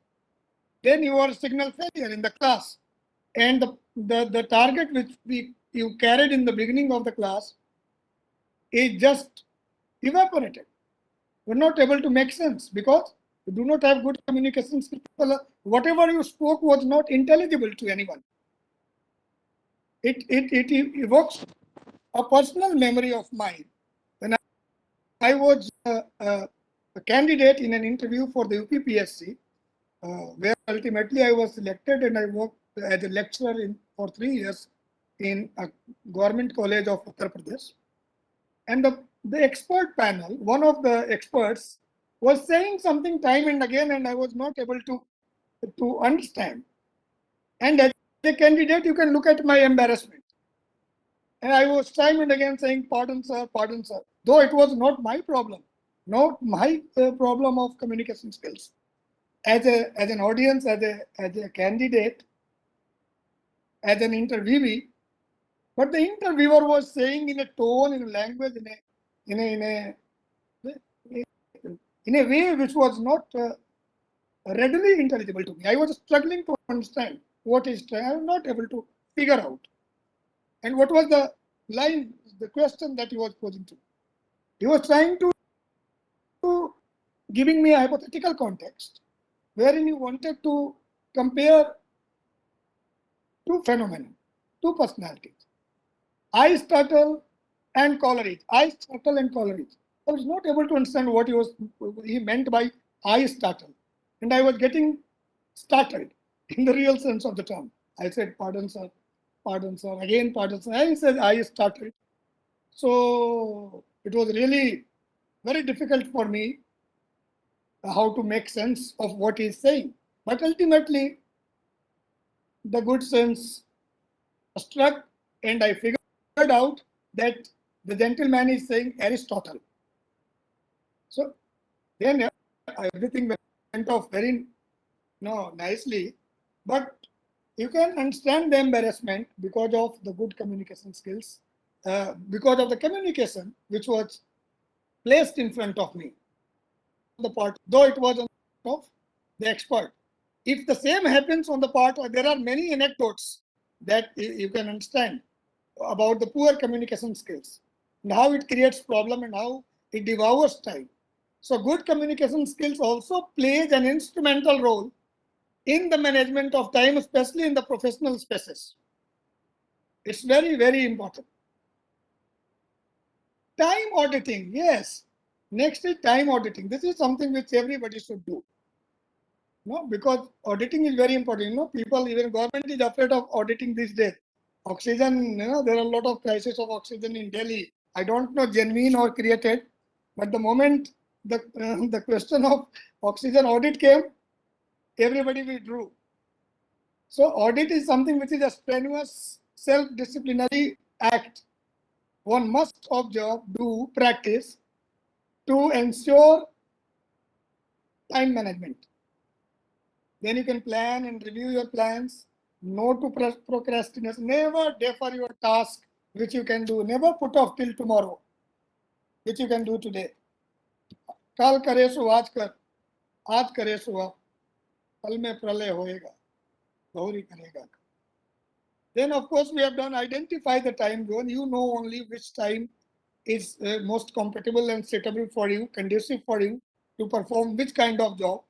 then you are signal failure in the class. And the target which you carried in the beginning of the class is just evaporated. You're not able to make sense because you do not have good communication skills. Whatever you spoke was not intelligible to anyone. It evokes a personal memory of mine. When I was a candidate in an interview for the UPPSC, where ultimately I was selected, and I worked as a lecturer for 3 years in a government college of Uttar Pradesh. And the expert panel, one of the experts was saying something time and again, and I was not able to understand. And as a candidate, you can look at my embarrassment. And I was time and again saying, pardon, sir, though it was not my problem, not my problem of communication skills. As an audience, as a candidate, as an interviewee, but the interviewer was saying in a tone, in a language, in a way which was not readily intelligible to me. I was struggling to understand what is. I was not able to figure out. And what was the line, the question that he was posing to me? He was trying to giving me a hypothetical context, wherein he wanted to compare two phenomena, two personalities, Aristotle and Coleridge. Aristotle and Coleridge. I was not able to understand what he meant by Aristotle, and I was getting startled in the real sense of the term. I said, pardon, sir, pardon sir, again pardon sir. I said I started. So it was really very difficult for me how to make sense of what he's saying. But ultimately, the good sense struck, and I figured out that the gentleman is saying Aristotle. So then everything went off very nicely, but you can understand the embarrassment because of the good communication skills, because of the communication which was placed in front of me. The part, though it was on of the expert. If the same happens on the part, there are many anecdotes that you can understand about the poor communication skills and how it creates problem and how it devours time. So good communication skills also plays an instrumental role in the management of time, especially in the professional spaces. It's very, very important. Time auditing, yes. Next is time auditing. This is something which everybody should do. Because auditing is very important. People, even government is afraid of auditing these days. Oxygen, there are a lot of crisis of oxygen in Delhi. I don't know genuine or created, but the moment the question of oxygen audit came, everybody withdrew. So audit is something which is a strenuous self-disciplinary act. One must observe, do, practice to ensure time management. Then you can plan and review your plans. No to procrastinate. Never defer your task which you can do. Never put off till tomorrow, which you can do today. कल करे सो आज कर, आज करे सो अब, कल में प्रलय होएगा, गौरी करेगा. Then of course we have done identify the time zone. You know only which time is most compatible and suitable for you, conducive for you to perform which kind of job.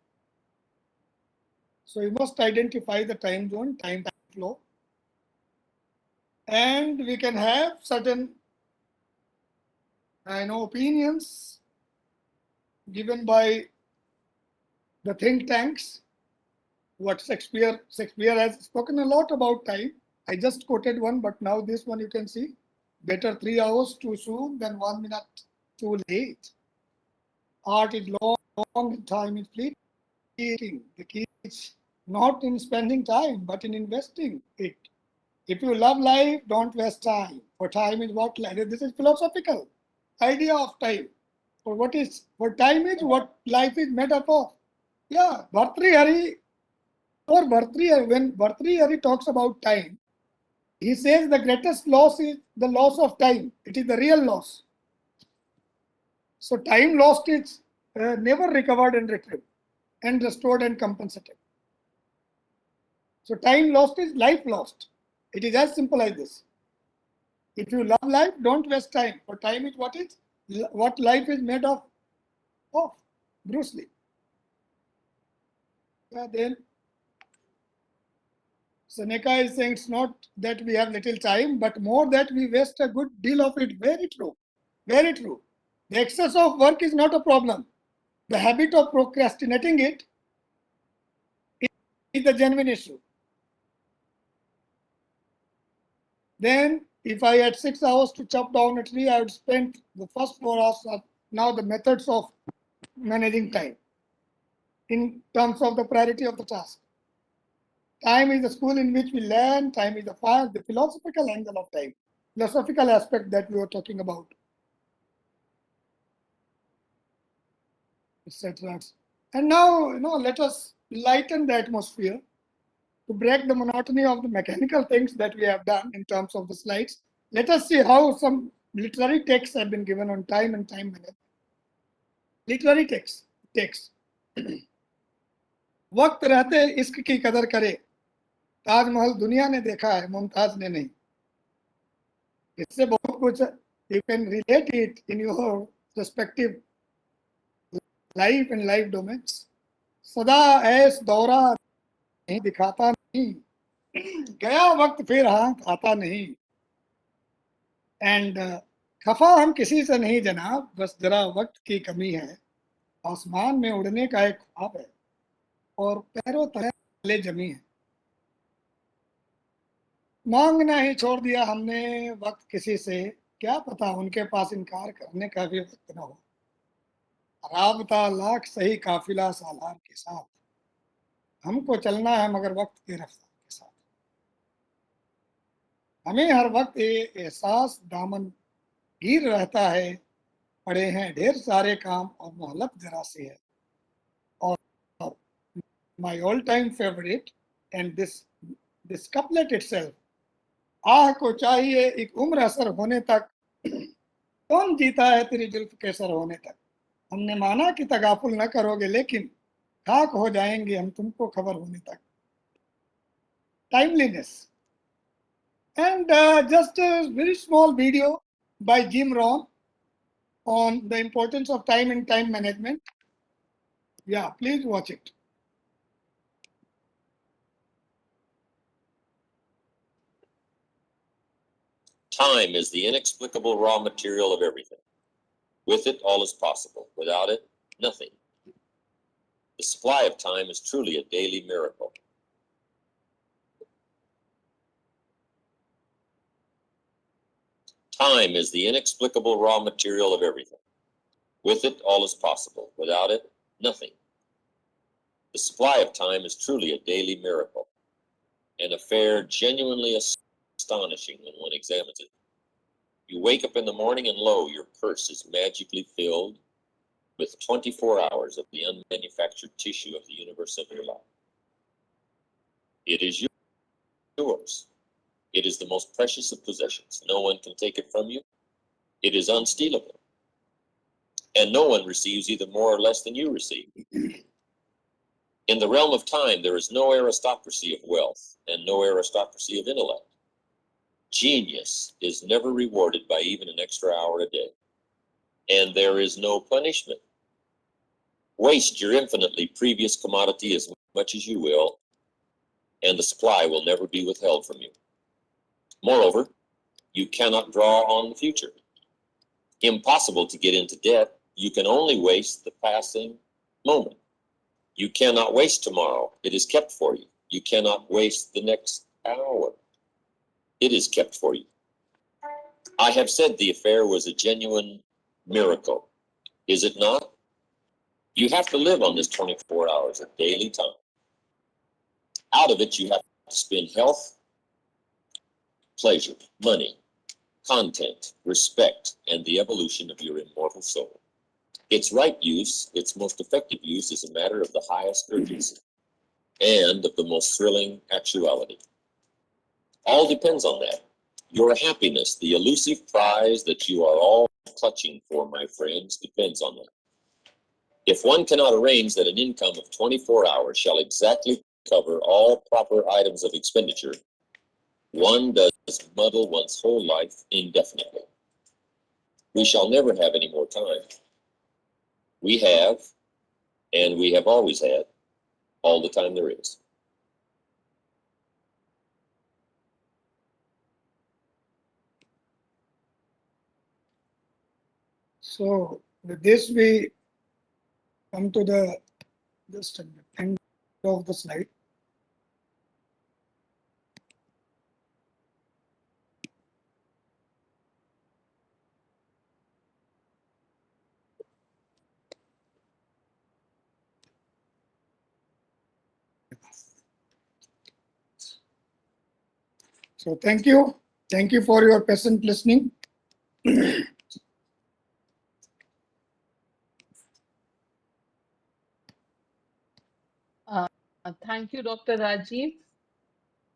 So you must identify the time zone, time flow. And we can have certain opinions given by the think tanks. What Shakespeare has spoken a lot about time. I just quoted one, but now this one you can see. Better 3 hours too soon than 1 minute too late. Art is long, time is fleeting. The key is not in spending time, but in investing it. If you love life, don't waste time. For time is what life. This is philosophical idea of time. For time is what life is made up of. Yeah, Bhartrihari, when Bhartrihari talks about time, he says the greatest loss is the loss of time. It is the real loss. So time lost is never recovered and retrieved and restored and compensated. So time lost is life lost. It is as simple as this. If you love life, don't waste time. For time is what life is made of. Bruce Lee. Yeah, then Seneca is saying it's not that we have little time, but more that we waste a good deal of it. Very true. Very true. The excess of work is not a problem. The habit of procrastinating it is the genuine issue. Then, if I had 6 hours to chop down a tree, I would spend the first 4 hours of now the methods of managing time in terms of the priority of the task. Time is the school in which we learn. Time is the philosophical angle of time, philosophical aspect that we were talking about, etc. And now, let us lighten the atmosphere to break the monotony of the mechanical things that we have done in terms of the slides. Let us see how some literary texts have been given on time and time management. Literary texts. वक्त रहते इश्क की कदर करे, ताजमहल दुनिया ने देखा है, मुमताज ने नहीं. इससे बहुत कुछ you can relate it in your respective life and life domains. सदा ऐस दौरा नहीं दिखाता नहीं, गया वक्त फिर हाथ आता नहीं. एंड खफा हम किसी से नहीं जनाब, बस जरा वक्त की कमी है. आसमान में उड़ने का एक ख्वाब है और पैरों तले जमी है. मांगना ही छोड़ दिया हमने वक्त किसी से, क्या पता उनके पास इनकार करने का भी वक्त न हो। राबता लाख सही काफिला सालार के साथ, हमको चलना है मगर वक्त की रफ्तार के साथ। हमें हर वक्त ये एहसास दामन गिर रहता है, पड़े हैं ढेर सारे काम और मोहलत जरा सी है। और my all time favourite and this couplet itself, आह को चाहिए एक उम्र असर होने तक, कौन जीता है तेरी जुल्फ के सर होने तक। हमने माना कि तगाफुल न करोगे, लेकिन खाक हो जाएंगे हम तुमको खबर होने तक। Timeliness and just a very small video by Jim Rohn on the importance of time and time management. Yeah, please watch it. Time is the inexplicable raw material of everything. With it, all is possible. Without it, nothing. The supply of time is truly a daily miracle. Time is the inexplicable raw material of everything. With it, all is possible. Without it, nothing. The supply of time is truly a daily miracle, an affair genuinely astonishing when one examines it. You wake up in the morning and lo, your purse is magically filled with 24 hours of the unmanufactured tissue of the universe of your life. It is yours. It is the most precious of possessions. No one can take it from you. It is unstealable. And no one receives either more or less than you receive. In the realm of time, there is no aristocracy of wealth and no aristocracy of intellect. Genius is never rewarded by even an extra hour a day. And there is no punishment. Waste your infinitely previous commodity as much as you will, and the supply will never be withheld from you. Moreover, you cannot draw on the future. Impossible to get into debt. You can only waste the passing moment. You cannot waste tomorrow. It is kept for you. You cannot waste the next hour. It is kept for you. I have said the affair was a genuine miracle. Is it not? You have to live on this 24 hours of daily time. Out of it, you have to spend health, pleasure, money, content, respect, and the evolution of your immortal soul. Its right use, its most effective use, is a matter of the highest urgency and of the most thrilling actuality. All depends on that. Your happiness, the elusive prize that you are all clutching for, my friends, depends on that. If one cannot arrange that an income of 24 hours shall exactly cover all proper items of expenditure, one does muddle one's whole life indefinitely. We shall never have any more time. We have, and we have always had, all the time there is. So with this, we come to the just end of the slide. So thank you. Thank you for your patient listening. Thank you, Dr. Rajiv.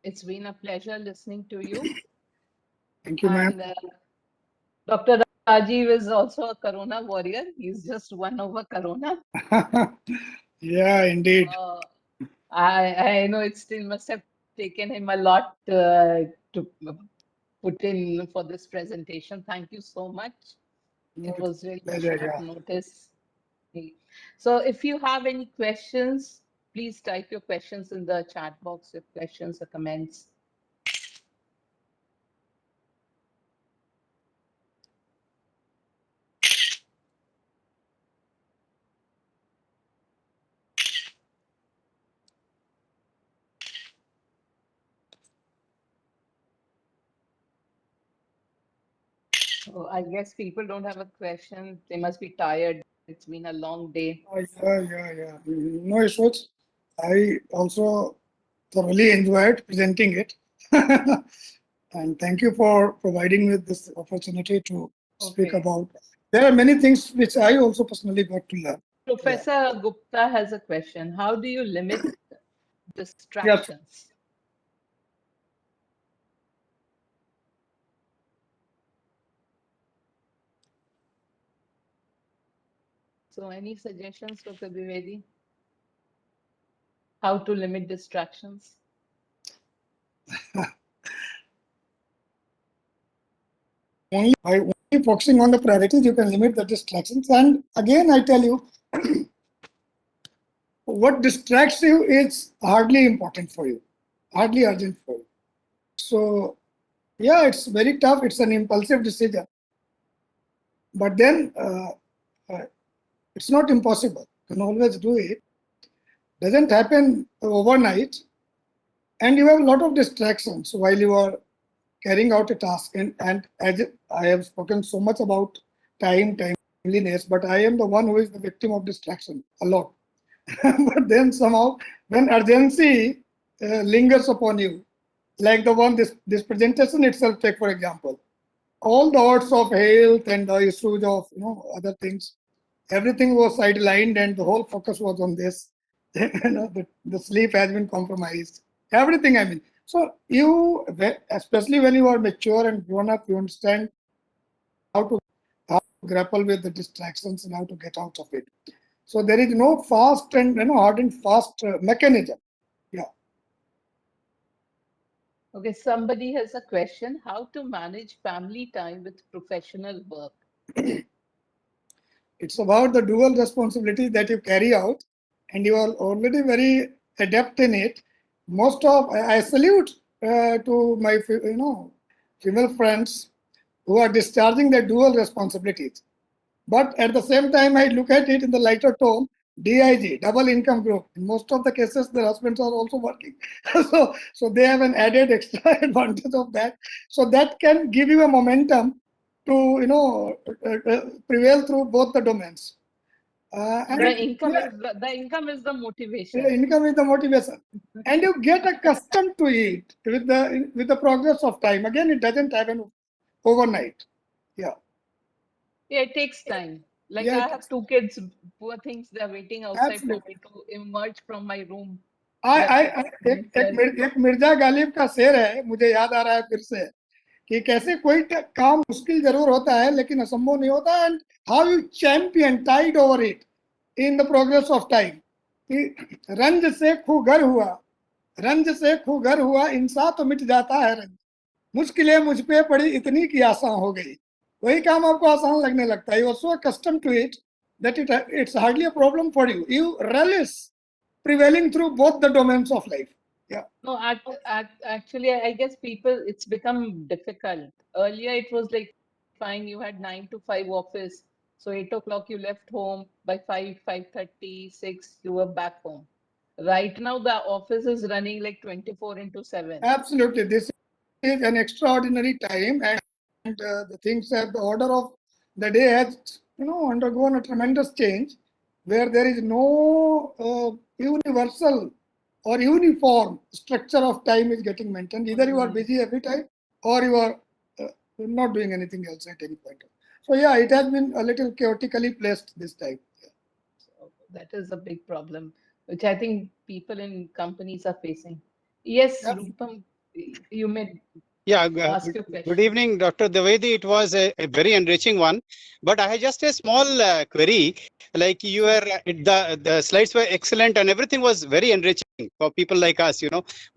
It's been a pleasure listening to you. Thank you, ma'am. And Dr. Rajiv is also a Corona warrior. He's just won over Corona. Yeah, indeed. I know it still must have taken him a lot to put in for this presentation. Thank you so much. It was really Pleasure, short yeah. notice. So if you have any questions, please type your questions in the chat box with questions or comments. So I guess people don't have a question. They must be tired. It's been a long day. Yeah. No issues. I also thoroughly enjoyed presenting it. And thank you for providing me this opportunity to speak Okay. about. There are many things which I also personally got to learn. Professor Gupta has a question. How do you limit distractions? So any suggestions, Dr. Dwivedi? How to limit distractions? Only by only focusing on the priorities, you can limit the distractions. And again, I tell you, what distracts you is hardly important for you, hardly urgent for you. So, yeah, it's very tough. It's an impulsive decision. But then it's not impossible. You can always do it. Doesn't happen overnight. And you have a lot of distractions while you are carrying out a task. And as I have spoken so much about timeliness, but I am the one who is the victim of distraction a lot. But then somehow, when urgency lingers upon you, like the one this presentation itself, take for example, all the odds of health and the issues of other things, everything was sidelined and the whole focus was on this. The sleep has been compromised. Everything, I mean. So you, especially when you are mature and grown up, you understand how to grapple with the distractions and how to get out of it. So there is no fast and hard and fast mechanism. Yeah. Okay, somebody has a question. How to manage family time with professional work? It's about the dual responsibility that you carry out, and you are already very adept in it. Most of I salute to my female friends who are discharging their dual responsibilities. But at the same time, I look at it in the lighter tone, DIG, double income group. In most of the cases, the husbands are also working. so they have an added extra advantage of that. So that can give you a momentum to, prevail through both the domains. The income is the motivation. Income is the motivation. And you get accustomed to it with the progress of time. Again, it doesn't happen overnight. Yeah. Yeah, it takes time. Like Yeah, I have two kids, poor things, they're waiting outside for absolutely. me to emerge from my room. एक मिर्जा गालिब का शेर है, मुझे याद आ रहा है फिर से, कि कैसे कोई काम मुश्किल जरूर होता है लेकिन असंभव नहीं होता, and how you champion tide over it in the progress of time. रंज से खूगर हुआ, रंज से खूगर हुआ, इंसान तो मिट जाता है रंज, मुश्किलें मुझ पे पड़ी इतनी की आसान हो गई. वही काम आपको आसान लगने लगता है. You are so accustomed to it that it's hardly a problem for you. You relish prevailing through both the domains of life. Yeah. No, actually, I guess people, it's become difficult. Earlier, it was like fine, you had 9 to 5 office. So 8 o'clock you left home, by 5:30, 6 you were back home. Right now, the office is running like 24/7. Absolutely. This is an extraordinary time, and the things that the order of the day has undergone a tremendous change, where there is no universal or uniform structure of time is getting maintained. Either you are busy every time or you are not doing anything else at any point. So yeah, it has been a little chaotically placed this time. So that is a big problem, which I think people in companies are facing. Yes, Yeah. Rupam, you may Yeah, ask your good question. evening, Dr. Dwivedi. It was a very enriching one, but I had just a small query. Like you were, the slides were excellent and everything was very enriching for people like us,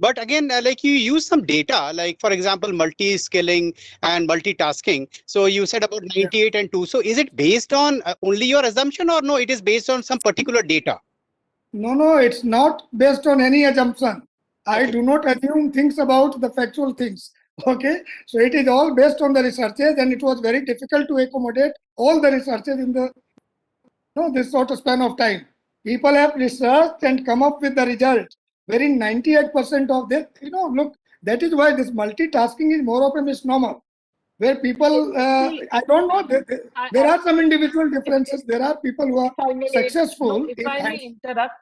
But again, like you use some data, like for example, multi-skilling and multitasking. So you said about 98 and 2. So is it based on only your assumption, or no, it is based on some particular data? No, it's not based on any assumption. I Okay. do not assume things about the factual things. Okay, so it is all based on the researches, and it was very difficult to accommodate all the researches in this sort of span of time. People have researched and come up with the result, wherein 98% of this, look, that is why this multitasking is more of a misnomer. where people, See, I don't know, there are some individual differences. There are people who are if I may, successful. no, if in I may hand- interrupt,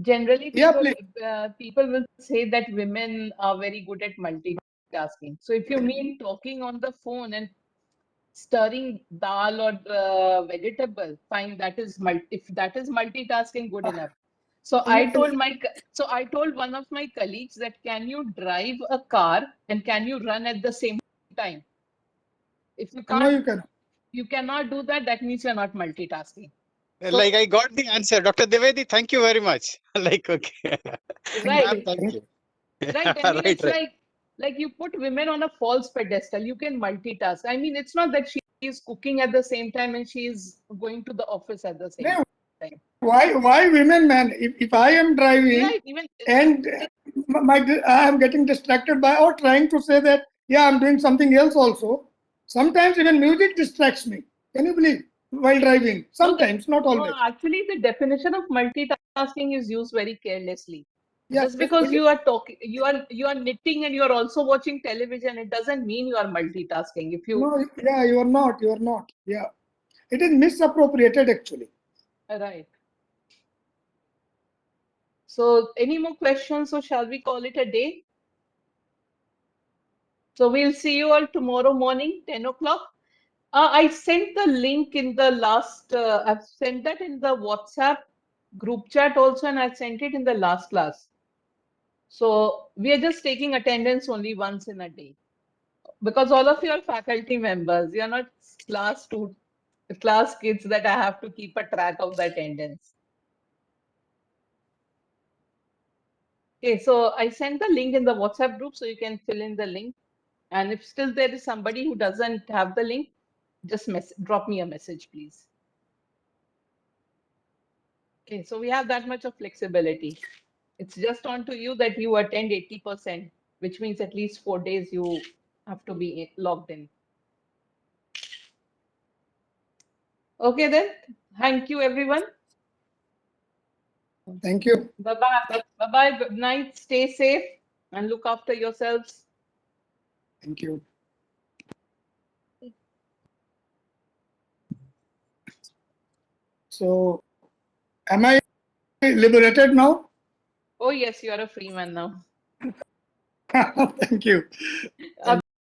generally Yeah, people will say that women are very good at multitasking. So if you mean talking on the phone and stirring dal or vegetable, fine, that is if that is multitasking, good enough. So I told one of my colleagues that can you drive a car and can you run at the same time? If you I know can't, you can. you cannot do that, that means you're not multitasking. So- Like I got the answer, Dr. Devedi. Thank you very much. Like okay, Right. Ma'am, thank you. Right. I mean, Right, it's right. like you put women on a false pedestal. You can multitask. I mean, it's not that she is cooking at the same time and she is going to the office at the same No, time. Why women, man? If I am driving Right. Even and I am getting distracted by or trying to say that, yeah, I'm doing something else also. Sometimes even music distracts me. Can you believe? While driving. Sometimes, not no, always. actually, the definition of multitasking is used very carelessly. Yeah, Just because you are talking, you are knitting and you are also watching television, it doesn't mean you are multitasking. If you no, yeah, you are not. You are not. Yeah. It is misappropriated actually. right. So, any more questions, or shall we call it a day? So we'll see you all tomorrow morning, 10 o'clock. I sent the link in the last, I've sent that in the WhatsApp group chat also, and I sent it in the last class. So we are just taking attendance only once in a day. Because all of you are faculty members, you're not class kids that I have to keep a track of the attendance. Okay, so I sent the link in the WhatsApp group so you can fill in the link. And if still there is somebody who doesn't have the link, just drop me a message, please. Okay, so we have that much of flexibility. It's just on to you that you attend 80%, which means at least 4 days you have to be logged in. Okay then, thank you everyone. Thank you. Bye-bye. Bye-bye, good night, stay safe and look after yourselves. Thank you. So, am I liberated now? Oh yes, you are a free man now. Thank you.